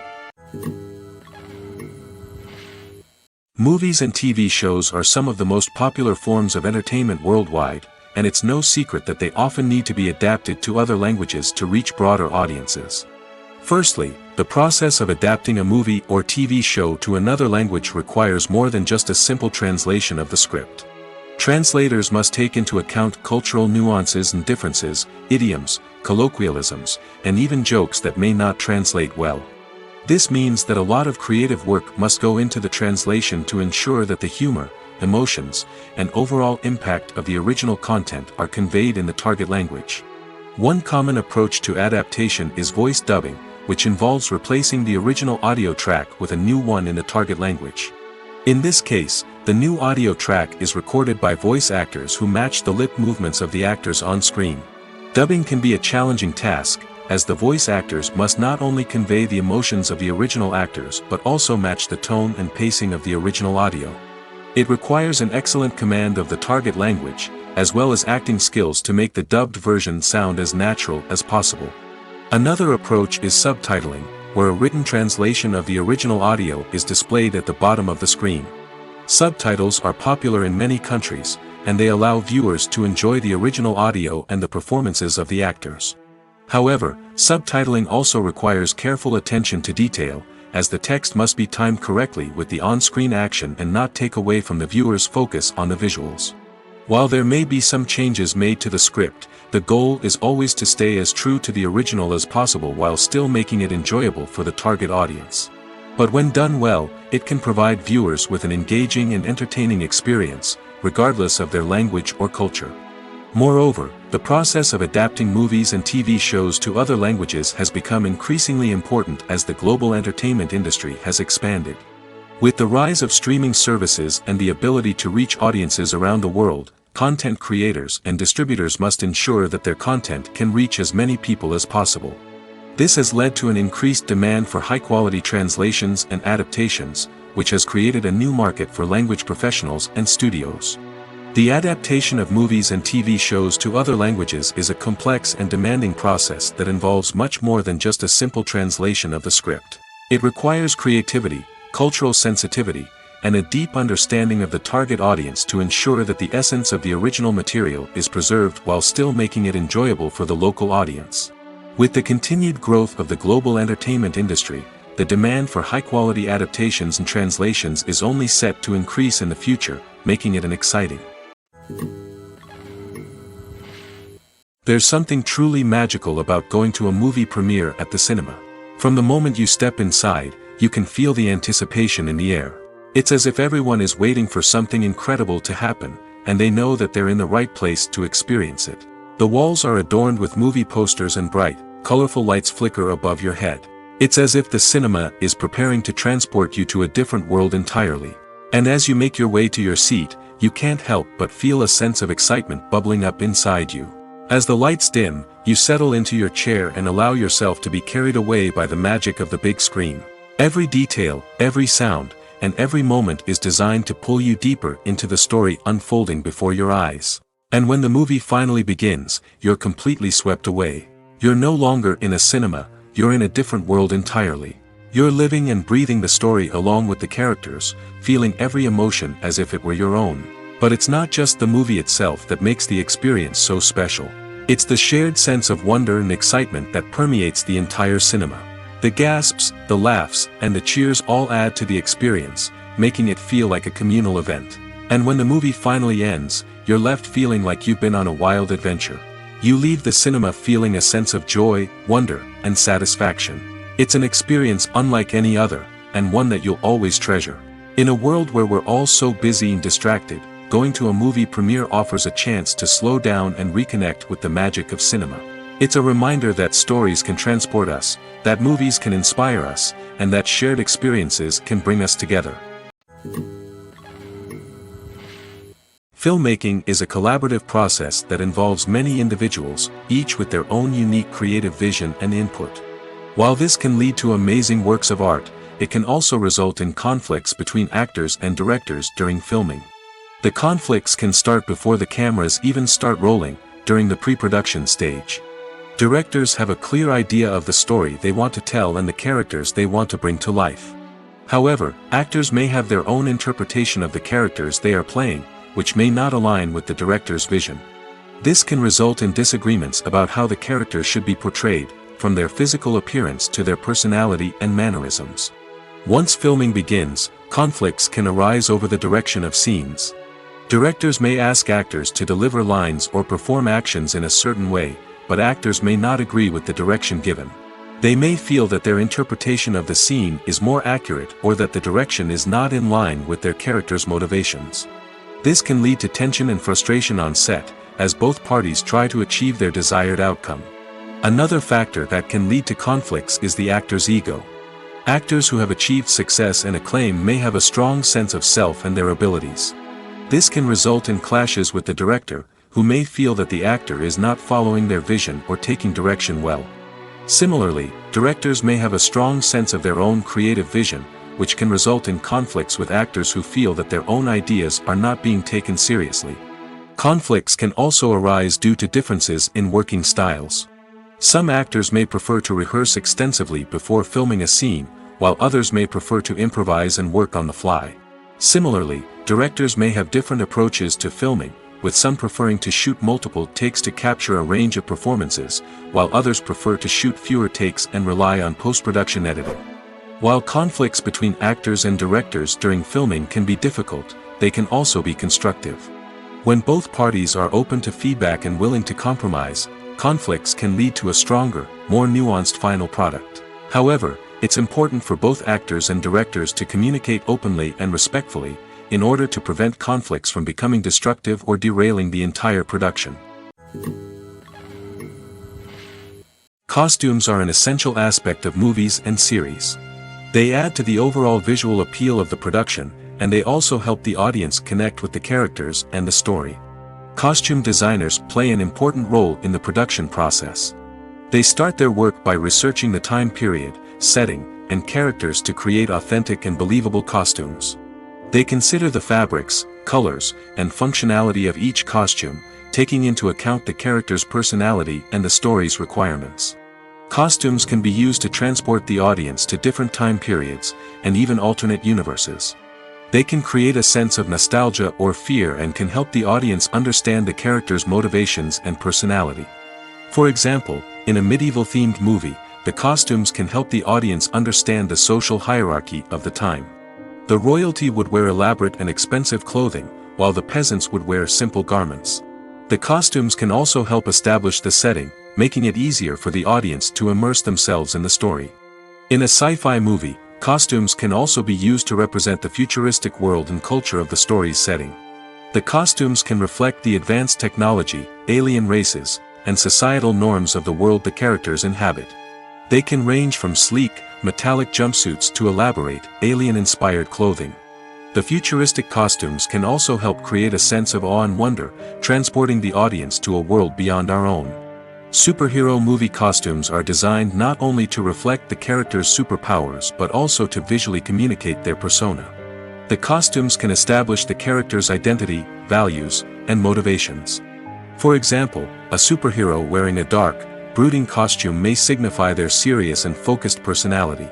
Movies and TV shows are some of the most popular forms of entertainment worldwide, and it's no secret that they often need to be adapted to other languages to reach broader audiences. Firstly, the process of adapting a movie or TV show to another language requires more than just a simple translation of the script. Translators must take into account cultural nuances and differences, idioms, colloquialisms, and even jokes that may not translate well. This means that a lot of creative work must go into the translation to ensure that the humor, emotions, and overall impact of the original content are conveyed in the target language. One common approach to adaptation is voice dubbing, which involves replacing the original audio track with a new one in the target language. In this case, the new audio track is recorded by voice actors who match the lip movements of the actors on screen. Dubbing can be a challenging task, as the voice actors must not only convey the emotions of the original actors but also match the tone and pacing of the original audio. It requires an excellent command of the target language, as well as acting skills to make the dubbed version sound as natural as possible. Another approach is subtitling, where a written translation of the original audio is displayed at the bottom of the screen. Subtitles are popular in many countries, and they allow viewers to enjoy the original audio and the performances of the actors. However, subtitling also requires careful attention to detail, as the text must be timed correctly with the on-screen action and not take away from the viewer's focus on the visuals. While there may be some changes made to the script, the goal is always to stay as true to the original as possible while still making it enjoyable for the target audience. But when done well, it can provide viewers with an engaging and entertaining experience, regardless of their language or culture. Moreover, the process of adapting movies and TV shows to other languages has become increasingly important as the global entertainment industry has expanded. With the rise of streaming services and the ability to reach audiences around the world, content creators and distributors must ensure that their content can reach as many people as possible. This has led to an increased demand for high-quality translations and adaptations, which has created a new market for language professionals and studios. The adaptation of movies and TV shows to other languages is a complex and demanding process that involves much more than just a simple translation of the script. It requires creativity, cultural sensitivity, and a deep understanding of the target audience to ensure that the essence of the original material is preserved while still making it enjoyable for the local audience. With the continued growth of the global entertainment industry, the demand for high-quality adaptations and translations is only set to increase in the future, making it an exciting. There's something truly magical about going to a movie premiere at the cinema. From the moment you step inside, you can feel the anticipation in the air. It's as if everyone is waiting for something incredible to happen, and they know that they're in the right place to experience it. The walls are adorned with movie posters and bright, colorful lights flicker above your head. It's as if the cinema is preparing to transport you to a different world entirely. And as you make your way to your seat, you can't help but feel a sense of excitement bubbling up inside you. As the lights dim, you settle into your chair and allow yourself to be carried away by the magic of the big screen. Every detail, every sound, and every moment is designed to pull you deeper into the story unfolding before your eyes. And when the movie finally begins, you're completely swept away. You're no longer in a cinema, you're in a different world entirely. You're living and breathing the story along with the characters, feeling every emotion as if it were your own. But it's not just the movie itself that makes the experience so special. It's the shared sense of wonder and excitement that permeates the entire cinema. The gasps, the laughs, and the cheers all add to the experience, making it feel like a communal event. And when the movie finally ends, you're left feeling like you've been on a wild adventure. You leave the cinema feeling a sense of joy, wonder, and satisfaction. It's an experience unlike any other, and one that you'll always treasure. In a world where we're all so busy and distracted, going to a movie premiere offers a chance to slow down and reconnect with the magic of cinema. It's a reminder that stories can transport us, that movies can inspire us, and that shared experiences can bring us together. Filmmaking is a collaborative process that involves many individuals, each with their own unique creative vision and input. While this can lead to amazing works of art, it can also result in conflicts between actors and directors during filming. The conflicts can start before the cameras even start rolling, during the pre-production stage. Directors have a clear idea of the story they want to tell and the characters they want to bring to life. However, actors may have their own interpretation of the characters they are playing, which may not align with the director's vision. This can result in disagreements about how the characters should be portrayed, from their physical appearance to their personality and mannerisms. Once filming begins, conflicts can arise over the direction of scenes. Directors may ask actors to deliver lines or perform actions in a certain way, but actors may not agree with the direction given. They may feel that their interpretation of the scene is more accurate or that the direction is not in line with their character's motivations. This can lead to tension and frustration on set, as both parties try to achieve their desired outcome. Another factor that can lead to conflicts is the actor's ego. Actors who have achieved success and acclaim may have a strong sense of self and their abilities. This can result in clashes with the director, who may feel that the actor is not following their vision or taking direction well. Similarly, directors may have a strong sense of their own creative vision, which can result in conflicts with actors who feel that their own ideas are not being taken seriously. Conflicts can also arise due to differences in working styles. Some actors may prefer to rehearse extensively before filming a scene, while others may prefer to improvise and work on the fly. Similarly, directors may have different approaches to filming, with some preferring to shoot multiple takes to capture a range of performances, while others prefer to shoot fewer takes and rely on post-production editing. While conflicts between actors and directors during filming can be difficult, they can also be constructive. When both parties are open to feedback and willing to compromise, conflicts can lead to a stronger, more nuanced final product. However, it's important for both actors and directors to communicate openly and respectfully, in order to prevent conflicts from becoming destructive or derailing the entire production. Costumes are an essential aspect of movies and series. They add to the overall visual appeal of the production, and they also help the audience connect with the characters and the story. Costume designers play an important role in the production process. They start their work by researching the time period, setting, and characters to create authentic and believable costumes. They consider the fabrics, colors, and functionality of each costume, taking into account the character's personality and the story's requirements. Costumes can be used to transport the audience to different time periods, and even alternate universes. They can create a sense of nostalgia or fear and can help the audience understand the character's motivations and personality. For example, in a medieval-themed movie, the costumes can help the audience understand the social hierarchy of the time. The royalty would wear elaborate and expensive clothing, while the peasants would wear simple garments. The costumes can also help establish the setting, making it easier for the audience to immerse themselves in the story. In a sci-fi movie, costumes can also be used to represent the futuristic world and culture of the story's setting. The costumes can reflect the advanced technology, alien races, and societal norms of the world the characters inhabit. They can range from sleek, metallic jumpsuits to elaborate, alien-inspired clothing. The futuristic costumes can also help create a sense of awe and wonder, transporting the audience to a world beyond our own. Superhero movie costumes are designed not only to reflect the character's superpowers but also to visually communicate their persona. The costumes can establish the character's identity, values, and motivations. For example, a superhero wearing a dark, brooding costume may signify their serious and focused personality.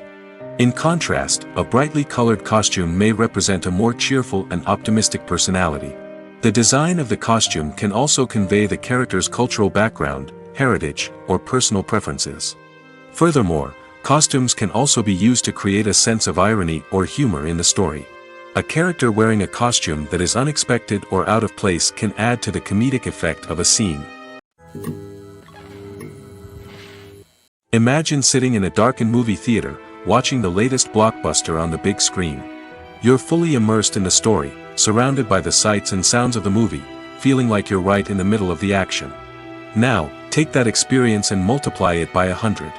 In contrast, a brightly colored costume may represent a more cheerful and optimistic personality. The design of the costume can also convey the character's cultural background, heritage, or personal preferences. Furthermore, costumes can also be used to create a sense of irony or humor in the story. A character wearing a costume that is unexpected or out of place can add to the comedic effect of a scene. Imagine sitting in a darkened movie theater, watching the latest blockbuster on the big screen. You're fully immersed in the story, surrounded by the sights and sounds of the movie, feeling like you're right in the middle of the action. Now, take that experience and multiply it by 100.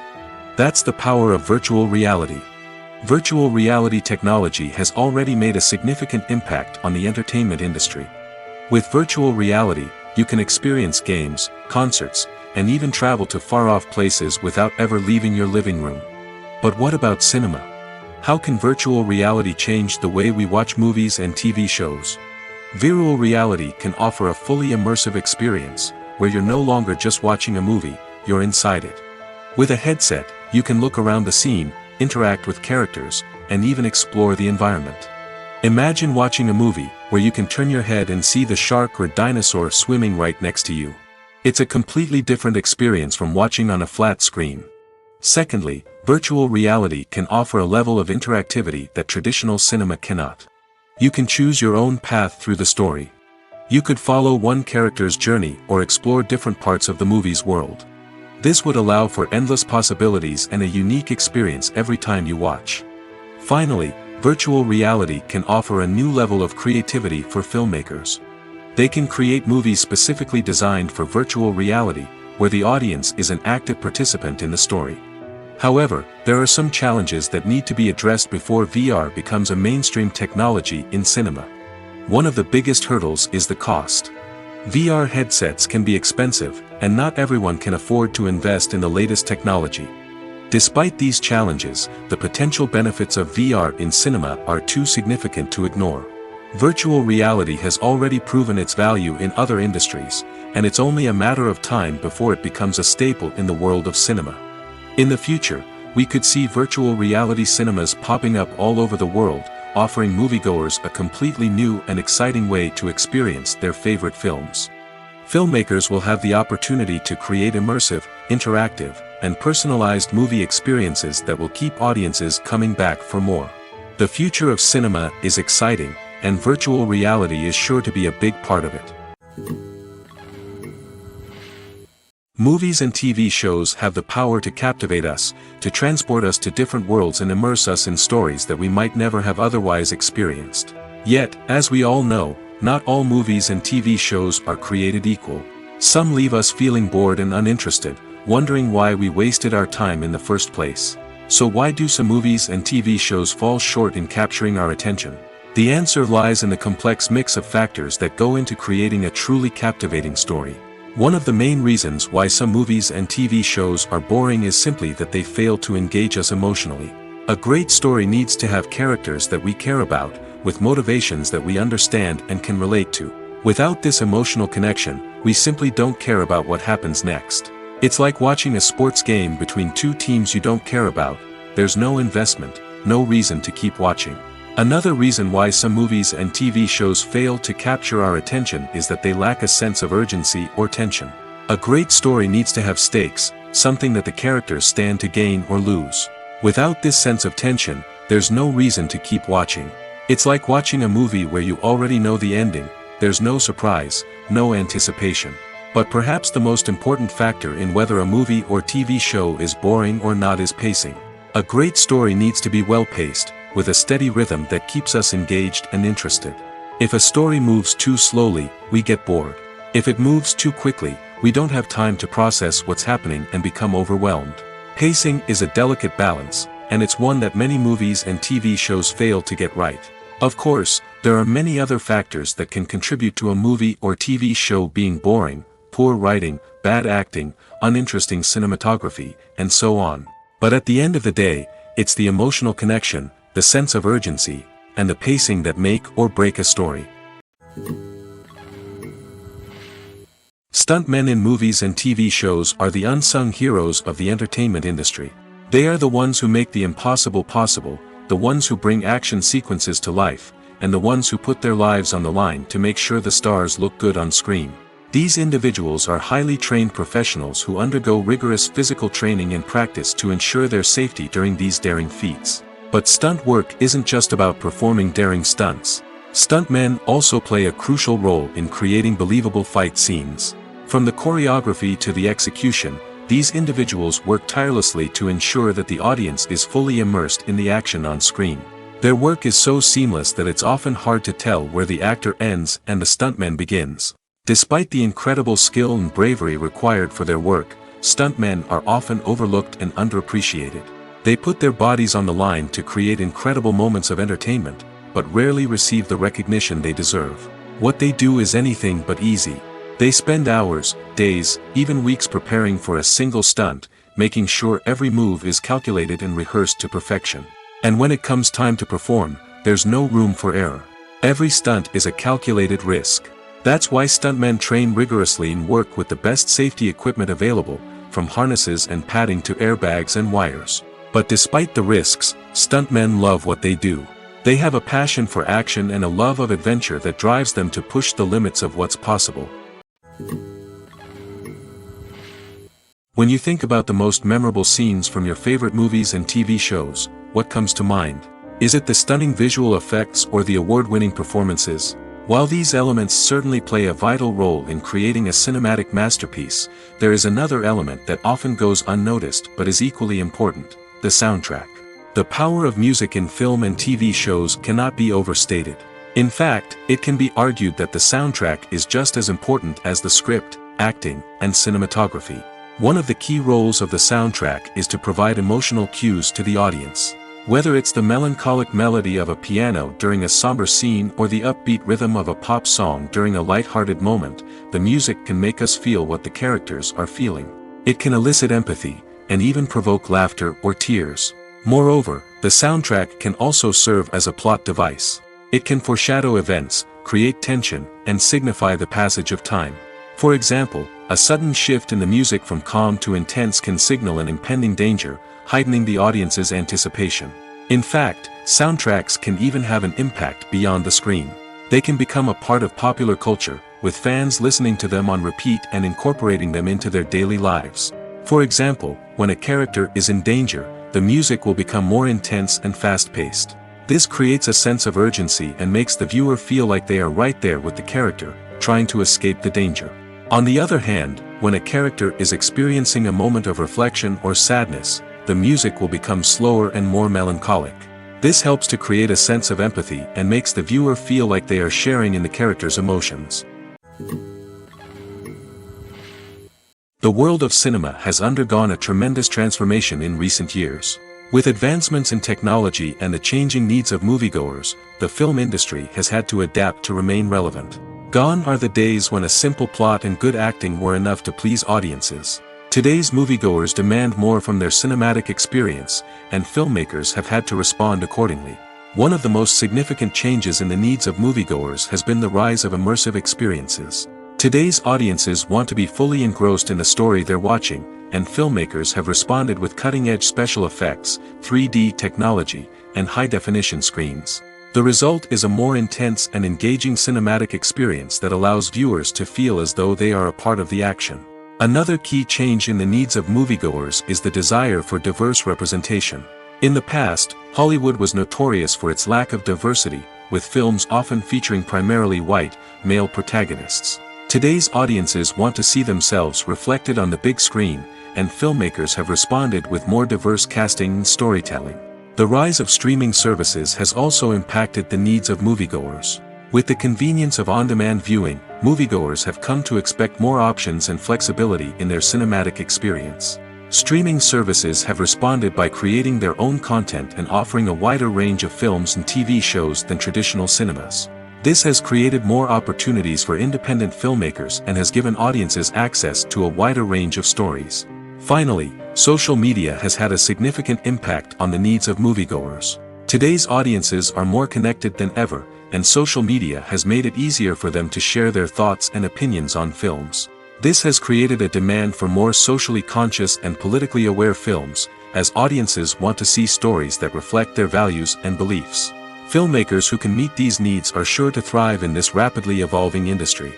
That's the power of virtual reality. Virtual reality technology has already made a significant impact on the entertainment industry. With virtual reality, you can experience games, concerts, and even travel to far-off places without ever leaving your living room. But what about cinema? How can virtual reality change the way we watch movies and TV shows? Virtual reality can offer a fully immersive experience, where you're no longer just watching a movie, you're inside it. With a headset, you can look around the scene, interact with characters, and even explore the environment. Imagine watching a movie where you can turn your head and see the shark or dinosaur swimming right next to you. It's a completely different experience from watching on a flat screen. Secondly, virtual reality can offer a level of interactivity that traditional cinema cannot. You can choose your own path through the story. You could follow one character's journey or explore different parts of the movie's world. This would allow for endless possibilities and a unique experience every time you watch. Finally, virtual reality can offer a new level of creativity for filmmakers. They can create movies specifically designed for virtual reality, where the audience is an active participant in the story. However, there are some challenges that need to be addressed before VR becomes a mainstream technology in cinema. One of the biggest hurdles is the cost. VR headsets can be expensive, and not everyone can afford to invest in the latest technology. Despite these challenges, the potential benefits of VR in cinema are too significant to ignore. Virtual reality has already proven its value in other industries, and it's only a matter of time before it becomes a staple in the world of cinema. In the future, we could see virtual reality cinemas popping up all over the world, offering moviegoers a completely new and exciting way to experience their favorite films. Filmmakers will have the opportunity to create immersive, interactive, and personalized movie experiences that will keep audiences coming back for more. The future of cinema is exciting, and virtual reality is sure to be a big part of it. Movies and TV shows have the power to captivate us, to transport us to different worlds and immerse us in stories that we might never have otherwise experienced. Yet, as we all know, not all movies and TV shows are created equal. Some leave us feeling bored and uninterested, wondering why we wasted our time in the first place. So why do some movies and TV shows fall short in capturing our attention? The answer lies in the complex mix of factors that go into creating a truly captivating story. One of the main reasons why some movies and TV shows are boring is simply that they fail to engage us emotionally. A great story needs to have characters that we care about, with motivations that we understand and can relate to. Without this emotional connection, we simply don't care about what happens next. It's like watching a sports game between two teams you don't care about. There's no investment, no reason to keep watching. Another reason why some movies and TV shows fail to capture our attention is that they lack a sense of urgency or tension. A great story needs to have stakes, something that the characters stand to gain or lose. Without this sense of tension, there's no reason to keep watching. It's like watching a movie where you already know the ending, there's no surprise, no anticipation. But perhaps the most important factor in whether a movie or TV show is boring or not is pacing. A great story needs to be well-paced, with a steady rhythm that keeps us engaged and interested. If a story moves too slowly, we get bored. If it moves too quickly, we don't have time to process what's happening and become overwhelmed. Pacing is a delicate balance, and it's one that many movies and TV shows fail to get right. Of course, there are many other factors that can contribute to a movie or TV show being boring: poor writing, bad acting, uninteresting cinematography, and so on. But at the end of the day, it's the emotional connection, the sense of urgency, and the pacing that make or break a story. Stuntmen in movies and TV shows are the unsung heroes of the entertainment industry. They are the ones who make the impossible possible, the ones who bring action sequences to life, and the ones who put their lives on the line to make sure the stars look good on screen. These individuals are highly trained professionals who undergo rigorous physical training and practice to ensure their safety during these daring feats. But stunt work isn't just about performing daring stunts. Stuntmen also play a crucial role in creating believable fight scenes. From the choreography to the execution, these individuals work tirelessly to ensure that the audience is fully immersed in the action on screen. Their work is so seamless that it's often hard to tell where the actor ends and the stuntman begins. Despite the incredible skill and bravery required for their work, stuntmen are often overlooked and underappreciated. They put their bodies on the line to create incredible moments of entertainment, but rarely receive the recognition they deserve. What they do is anything but easy. They spend hours, days, even weeks preparing for a single stunt, making sure every move is calculated and rehearsed to perfection. And when it comes time to perform, there's no room for error. Every stunt is a calculated risk. That's why stuntmen train rigorously and work with the best safety equipment available, from harnesses and padding to airbags and wires. But despite the risks, stuntmen love what they do. They have a passion for action and a love of adventure that drives them to push the limits of what's possible. When you think about the most memorable scenes from your favorite movies and TV shows, what comes to mind? Is it the stunning visual effects or the award-winning performances? While these elements certainly play a vital role in creating a cinematic masterpiece, there is another element that often goes unnoticed but is equally important: the soundtrack. The power of music in film and TV shows cannot be overstated. In fact, it can be argued that the soundtrack is just as important as the script, acting, and cinematography. One of the key roles of the soundtrack is to provide emotional cues to the audience. Whether it's the melancholic melody of a piano during a somber scene or the upbeat rhythm of a pop song during a light-hearted moment, the music can make us feel what the characters are feeling. It can elicit empathy, and even provoke laughter or tears. Moreover, the soundtrack can also serve as a plot device. It can foreshadow events, create tension, and signify the passage of time. For example, a sudden shift in the music from calm to intense can signal an impending danger, heightening the audience's anticipation. In fact, soundtracks can even have an impact beyond the screen. They can become a part of popular culture, with fans listening to them on repeat and incorporating them into their daily lives. For example, when a character is in danger, the music will become more intense and fast-paced. This creates a sense of urgency and makes the viewer feel like they are right there with the character, trying to escape the danger. On the other hand, when a character is experiencing a moment of reflection or sadness, the music will become slower and more melancholic. This helps to create a sense of empathy and makes the viewer feel like they are sharing in the character's emotions. The world of cinema has undergone a tremendous transformation in recent years. With advancements in technology and the changing needs of moviegoers, the film industry has had to adapt to remain relevant. Gone are the days when a simple plot and good acting were enough to please audiences. Today's moviegoers demand more from their cinematic experience, and filmmakers have had to respond accordingly. One of the most significant changes in the needs of moviegoers has been the rise of immersive experiences. Today's audiences want to be fully engrossed in the story they're watching, and filmmakers have responded with cutting-edge special effects, 3D technology, and high-definition screens. The result is a more intense and engaging cinematic experience that allows viewers to feel as though they are a part of the action. Another key change in the needs of moviegoers is the desire for diverse representation. In the past, Hollywood was notorious for its lack of diversity, with films often featuring primarily white, male protagonists. Today's audiences want to see themselves reflected on the big screen, and filmmakers have responded with more diverse casting and storytelling. The rise of streaming services has also impacted the needs of moviegoers. With the convenience of on-demand viewing, moviegoers have come to expect more options and flexibility in their cinematic experience. Streaming services have responded by creating their own content and offering a wider range of films and TV shows than traditional cinemas. This has created more opportunities for independent filmmakers and has given audiences access to a wider range of stories. Finally, social media has had a significant impact on the needs of moviegoers. Today's audiences are more connected than ever, and social media has made it easier for them to share their thoughts and opinions on films. This has created a demand for more socially conscious and politically aware films, as audiences want to see stories that reflect their values and beliefs. Filmmakers who can meet these needs are sure to thrive in this rapidly evolving industry.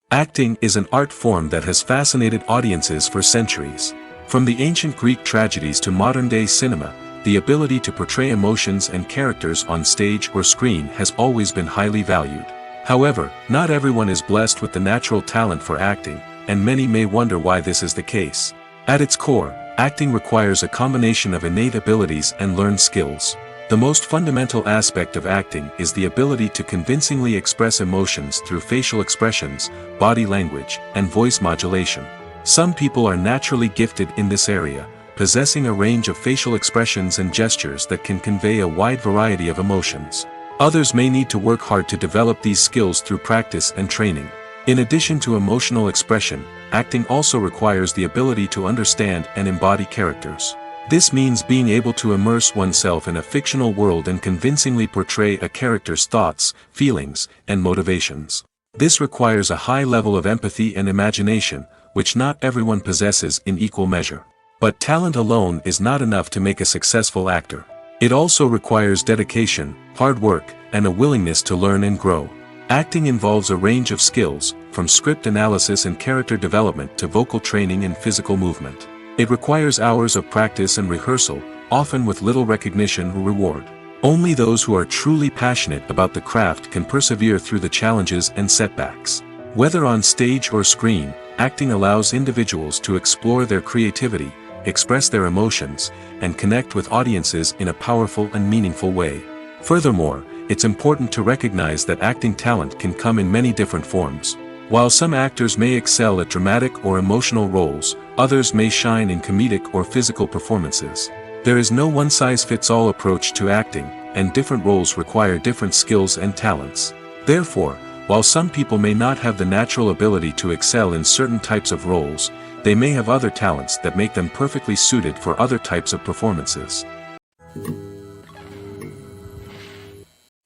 Acting is an art form that has fascinated audiences for centuries. From the ancient Greek tragedies to modern-day cinema, the ability to portray emotions and characters on stage or screen has always been highly valued. However, not everyone is blessed with the natural talent for acting, and many may wonder why this is the case. At its core, acting requires a combination of innate abilities and learned skills. The most fundamental aspect of acting is the ability to convincingly express emotions through facial expressions, body language, and voice modulation. Some people are naturally gifted in this area, possessing a range of facial expressions and gestures that can convey a wide variety of emotions. Others may need to work hard to develop these skills through practice and training. In addition to emotional expression, acting also requires the ability to understand and embody characters. This means being able to immerse oneself in a fictional world and convincingly portray a character's thoughts, feelings, and motivations. This requires a high level of empathy and imagination, which not everyone possesses in equal measure. But talent alone is not enough to make a successful actor. It also requires dedication, hard work, and a willingness to learn and grow. Acting involves a range of skills, from script analysis and character development to vocal training and physical movement. It requires hours of practice and rehearsal, often with little recognition or reward. Only those who are truly passionate about the craft can persevere through the challenges and setbacks. Whether on stage or screen, acting allows individuals to explore their creativity, express their emotions, and connect with audiences in a powerful and meaningful way. Furthermore, it's important to recognize that acting talent can come in many different forms. While some actors may excel at dramatic or emotional roles, others may shine in comedic or physical performances. There is no one-size-fits-all approach to acting, and different roles require different skills and talents. Therefore, while some people may not have the natural ability to excel in certain types of roles, they may have other talents that make them perfectly suited for other types of performances.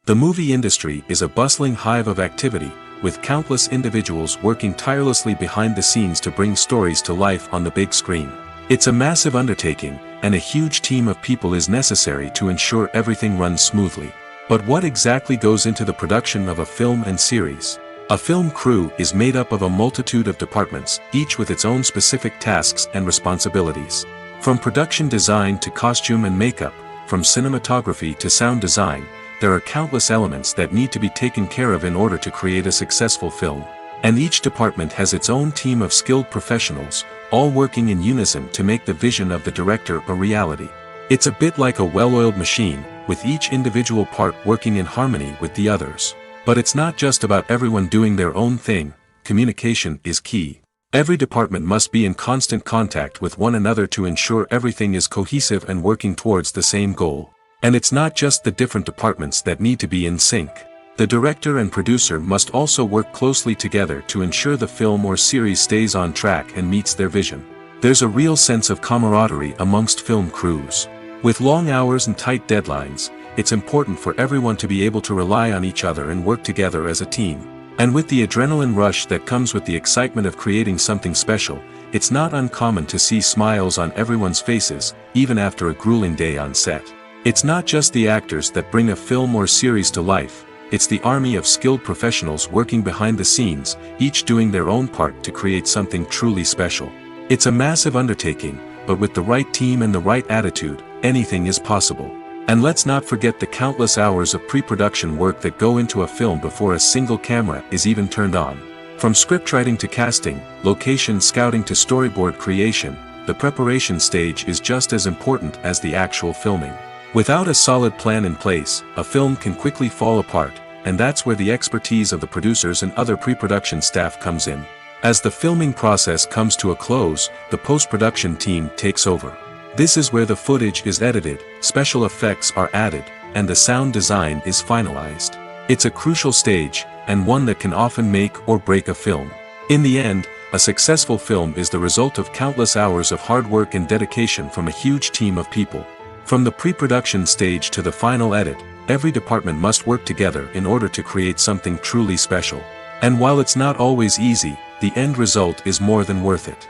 The movie industry is a bustling hive of activity, with countless individuals working tirelessly behind the scenes to bring stories to life on the big screen. It's a massive undertaking, and a huge team of people is necessary to ensure everything runs smoothly. But what exactly goes into the production of a film and series? A film crew is made up of a multitude of departments, each with its own specific tasks and responsibilities. From production design to costume and makeup, from cinematography to sound design, there are countless elements that need to be taken care of in order to create a successful film. And each department has its own team of skilled professionals, all working in unison to make the vision of the director a reality. It's a bit like a well-oiled machine, with each individual part working in harmony with the others. But it's not just about everyone doing their own thing, communication is key. Every department must be in constant contact with one another to ensure everything is cohesive and working towards the same goal. And it's not just the different departments that need to be in sync. The director and producer must also work closely together to ensure the film or series stays on track and meets their vision. There's a real sense of camaraderie amongst film crews. With long hours and tight deadlines, it's important for everyone to be able to rely on each other and work together as a team. And with the adrenaline rush that comes with the excitement of creating something special, it's not uncommon to see smiles on everyone's faces, even after a grueling day on set. It's not just the actors that bring a film or series to life, it's the army of skilled professionals working behind the scenes, each doing their own part to create something truly special. It's a massive undertaking, but with the right team and the right attitude, anything is possible. And let's not forget the countless hours of pre-production work that go into a film before a single camera is even turned on. From scriptwriting to casting, location scouting to storyboard creation, the preparation stage is just as important as the actual filming. Without a solid plan in place, a film can quickly fall apart, and that's where the expertise of the producers and other pre-production staff comes in. As the filming process comes to a close, the post-production team takes over. This is where the footage is edited, special effects are added, and the sound design is finalized. It's a crucial stage, and one that can often make or break a film. In the end, a successful film is the result of countless hours of hard work and dedication from a huge team of people. From the pre-production stage to the final edit, every department must work together in order to create something truly special. And while it's not always easy, the end result is more than worth it.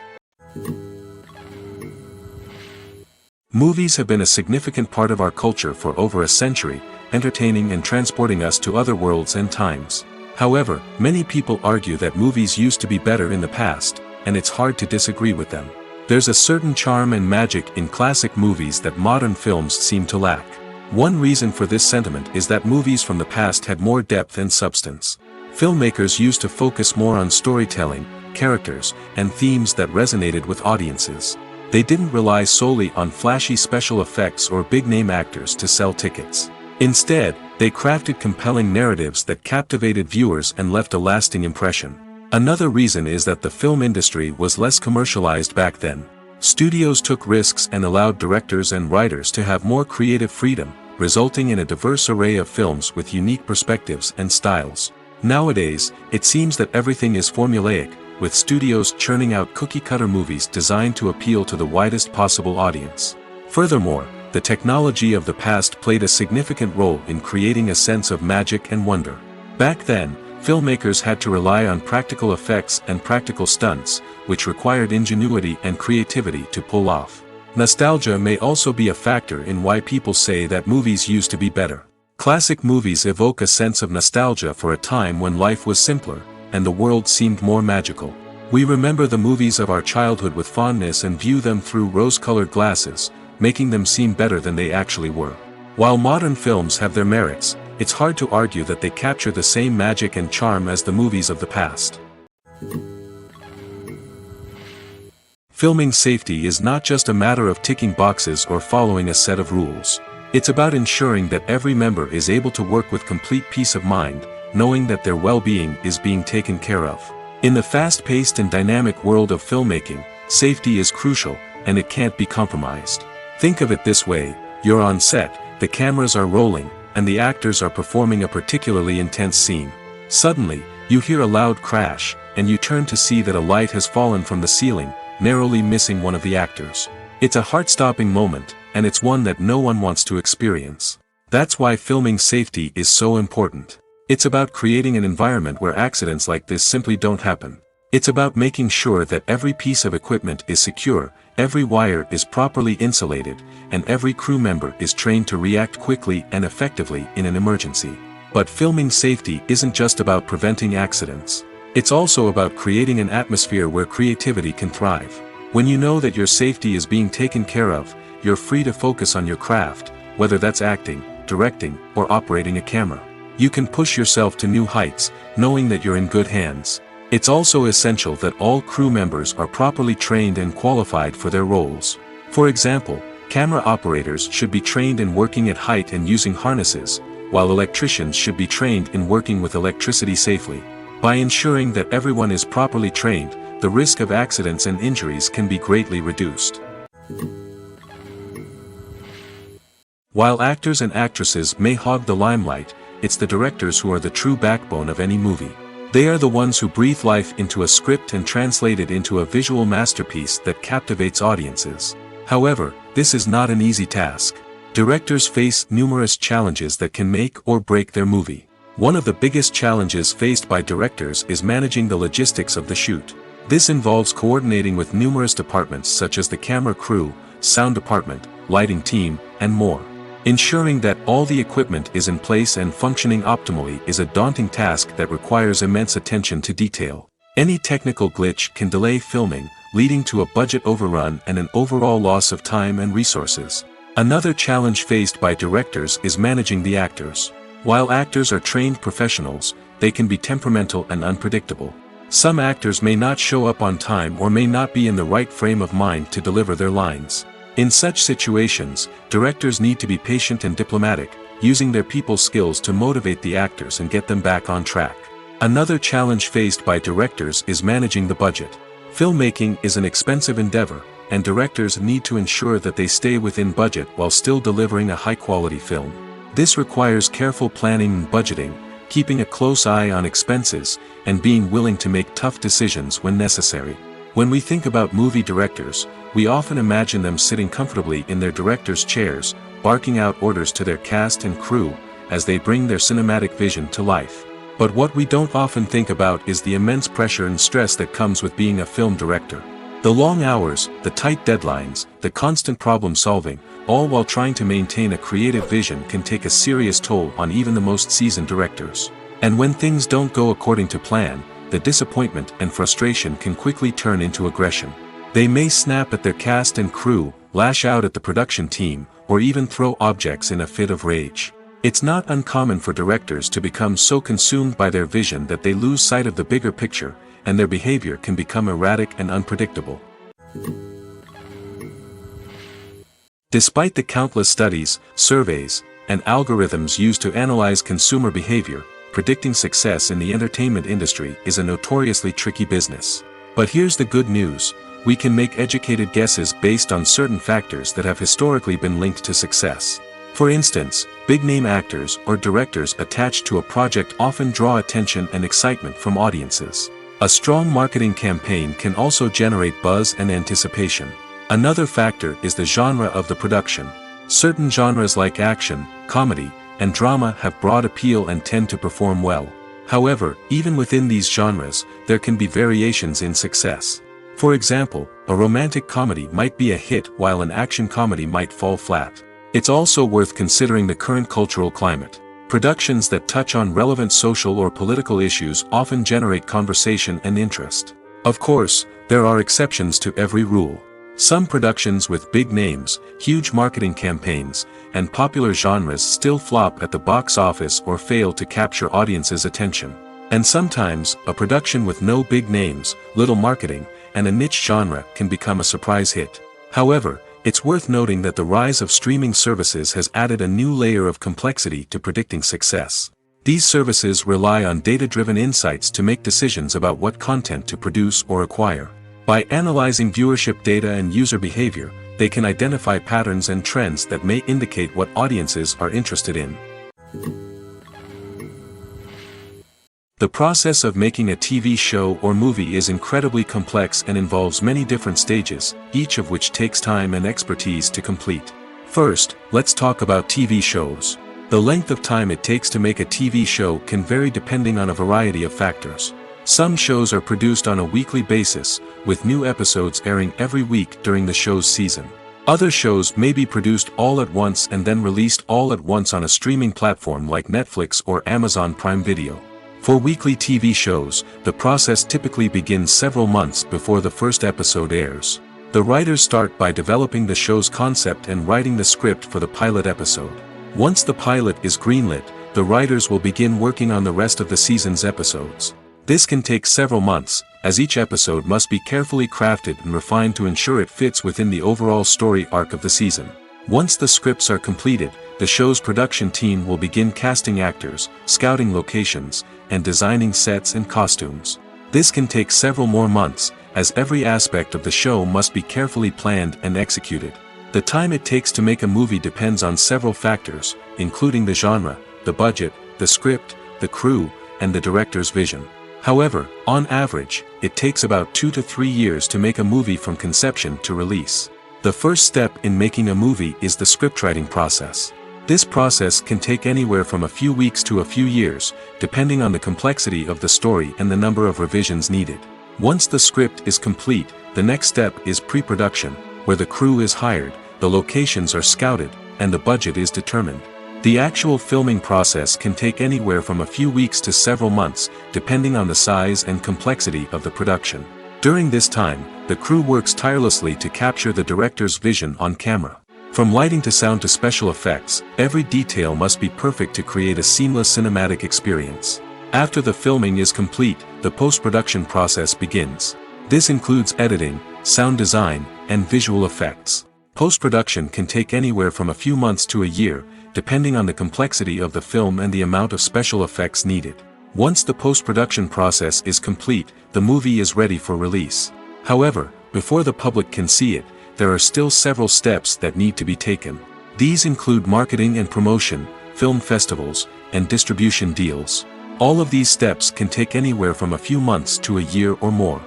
Movies have been a significant part of our culture for over a century, entertaining and transporting us to other worlds and times. However, many people argue that movies used to be better in the past, and it's hard to disagree with them. There's a certain charm and magic in classic movies that modern films seem to lack. One reason for this sentiment is that movies from the past had more depth and substance. Filmmakers used to focus more on storytelling, characters, and themes that resonated with audiences. They didn't rely solely on flashy special effects or big-name actors to sell tickets. Instead, they crafted compelling narratives that captivated viewers and left a lasting impression. Another reason is that the film industry was less commercialized back then. Studios took risks and allowed directors and writers to have more creative freedom, resulting in a diverse array of films with unique perspectives and styles. Nowadays, it seems that everything is formulaic, with studios churning out cookie-cutter movies designed to appeal to the widest possible audience. Furthermore, the technology of the past played a significant role in creating a sense of magic and wonder. Back then, filmmakers had to rely on practical effects and practical stunts, which required ingenuity and creativity to pull off. Nostalgia may also be a factor in why people say that movies used to be better. Classic movies evoke a sense of nostalgia for a time when life was simpler, and the world seemed more magical. We remember the movies of our childhood with fondness and view them through rose-colored glasses, making them seem better than they actually were. While modern films have their merits, it's hard to argue that they capture the same magic and charm as the movies of the past. Filming safety is not just a matter of ticking boxes or following a set of rules. It's about ensuring that every member is able to work with complete peace of mind, knowing that their well-being is being taken care of. In the fast-paced and dynamic world of filmmaking, safety is crucial, and it can't be compromised. Think of it this way: you're on set, the cameras are rolling, and the actors are performing a particularly intense scene. Suddenly, you hear a loud crash, and you turn to see that a light has fallen from the ceiling, narrowly missing one of the actors. It's a heart-stopping moment, and it's one that no one wants to experience. That's why filming safety is so important. It's about creating an environment where accidents like this simply don't happen. It's about making sure that every piece of equipment is secure, every wire is properly insulated, and every crew member is trained to react quickly and effectively in an emergency. But filming safety isn't just about preventing accidents. It's also about creating an atmosphere where creativity can thrive. When you know that your safety is being taken care of, you're free to focus on your craft, whether that's acting, directing, or operating a camera. You can push yourself to new heights, knowing that you're in good hands. It's also essential that all crew members are properly trained and qualified for their roles. For example, camera operators should be trained in working at height and using harnesses, while electricians should be trained in working with electricity safely. By ensuring that everyone is properly trained, the risk of accidents and injuries can be greatly reduced. While actors and actresses may hog the limelight, it's the directors who are the true backbone of any movie. They are the ones who breathe life into a script and translate it into a visual masterpiece that captivates audiences. However, this is not an easy task. Directors face numerous challenges that can make or break their movie. One of the biggest challenges faced by directors is managing the logistics of the shoot. This involves coordinating with numerous departments such as the camera crew, sound department, lighting team, and more. Ensuring that all the equipment is in place and functioning optimally is a daunting task that requires immense attention to detail. Any technical glitch can delay filming, leading to a budget overrun and an overall loss of time and resources. Another challenge faced by directors is managing the actors. While actors are trained professionals, they can be temperamental and unpredictable. Some actors may not show up on time or may not be in the right frame of mind to deliver their lines. In such situations, directors need to be patient and diplomatic, using their people skills to motivate the actors and get them back on track. Another challenge faced by directors is managing the budget. Filmmaking is an expensive endeavor, and directors need to ensure that they stay within budget while still delivering a high-quality film. This requires careful planning and budgeting, keeping a close eye on expenses, and being willing to make tough decisions when necessary. When we think about movie directors, we often imagine them sitting comfortably in their director's chairs, barking out orders to their cast and crew, as they bring their cinematic vision to life. But what we don't often think about is the immense pressure and stress that comes with being a film director. The long hours, the tight deadlines, the constant problem solving, all while trying to maintain a creative vision can take a serious toll on even the most seasoned directors. And when things don't go according to plan, the disappointment and frustration can quickly turn into aggression. They may snap at their cast and crew, lash out at the production team, or even throw objects in a fit of rage. It's not uncommon for directors to become so consumed by their vision that they lose sight of the bigger picture, and their behavior can become erratic and unpredictable. Despite the countless studies, surveys, and algorithms used to analyze consumer behavior, predicting success in the entertainment industry is a notoriously tricky business. But here's the good news: we can make educated guesses based on certain factors that have historically been linked to success. For instance, big-name actors or directors attached to a project often draw attention and excitement from audiences. A strong marketing campaign can also generate buzz and anticipation. Another factor is the genre of the production. Certain genres like action, comedy, and drama have broad appeal and tend to perform well. However, even within these genres, there can be variations in success. For example, a romantic comedy might be a hit while an action comedy might fall flat. It's also worth considering the current cultural climate. Productions that touch on relevant social or political issues often generate conversation and interest. Of course, there are exceptions to every rule. Some productions with big names, huge marketing campaigns, and popular genres still flop at the box office or fail to capture audiences' attention. And sometimes, a production with no big names, little marketing, and a niche genre can become a surprise hit. However, it's worth noting that the rise of streaming services has added a new layer of complexity to predicting success. These services rely on data-driven insights to make decisions about what content to produce or acquire. By analyzing viewership data and user behavior, they can identify patterns and trends that may indicate what audiences are interested in. The process of making a TV show or movie is incredibly complex and involves many different stages, each of which takes time and expertise to complete. First, let's talk about TV shows. The length of time it takes to make a TV show can vary depending on a variety of factors. Some shows are produced on a weekly basis, with new episodes airing every week during the show's season. Other shows may be produced all at once and then released all at once on a streaming platform like Netflix or Amazon Prime Video. For weekly TV shows, the process typically begins several months before the first episode airs. The writers start by developing the show's concept and writing the script for the pilot episode. Once the pilot is greenlit, the writers will begin working on the rest of the season's episodes. This can take several months, as each episode must be carefully crafted and refined to ensure it fits within the overall story arc of the season. Once the scripts are completed, the show's production team will begin casting actors, scouting locations, and designing sets and costumes. This can take several more months, as every aspect of the show must be carefully planned and executed. The time it takes to make a movie depends on several factors, including the genre, the budget, the script, the crew, and the director's vision. However, on average, it takes about 2 to 3 years to make a movie from conception to release. The first step in making a movie is the scriptwriting process. This process can take anywhere from a few weeks to a few years, depending on the complexity of the story and the number of revisions needed. Once the script is complete, the next step is pre-production, where the crew is hired, the locations are scouted, and the budget is determined. The actual filming process can take anywhere from a few weeks to several months, depending on the size and complexity of the production. During this time, the crew works tirelessly to capture the director's vision on camera. From lighting to sound to special effects, every detail must be perfect to create a seamless cinematic experience. After the filming is complete, the post-production process begins. This includes editing, sound design, and visual effects. Post-production can take anywhere from a few months to a year, depending on the complexity of the film and the amount of special effects needed. Once the post-production process is complete, the movie is ready for release. However, before the public can see it, there are still several steps that need to be taken. These include marketing and promotion, film festivals, and distribution deals. All of these steps can take anywhere from a few months to a year or more.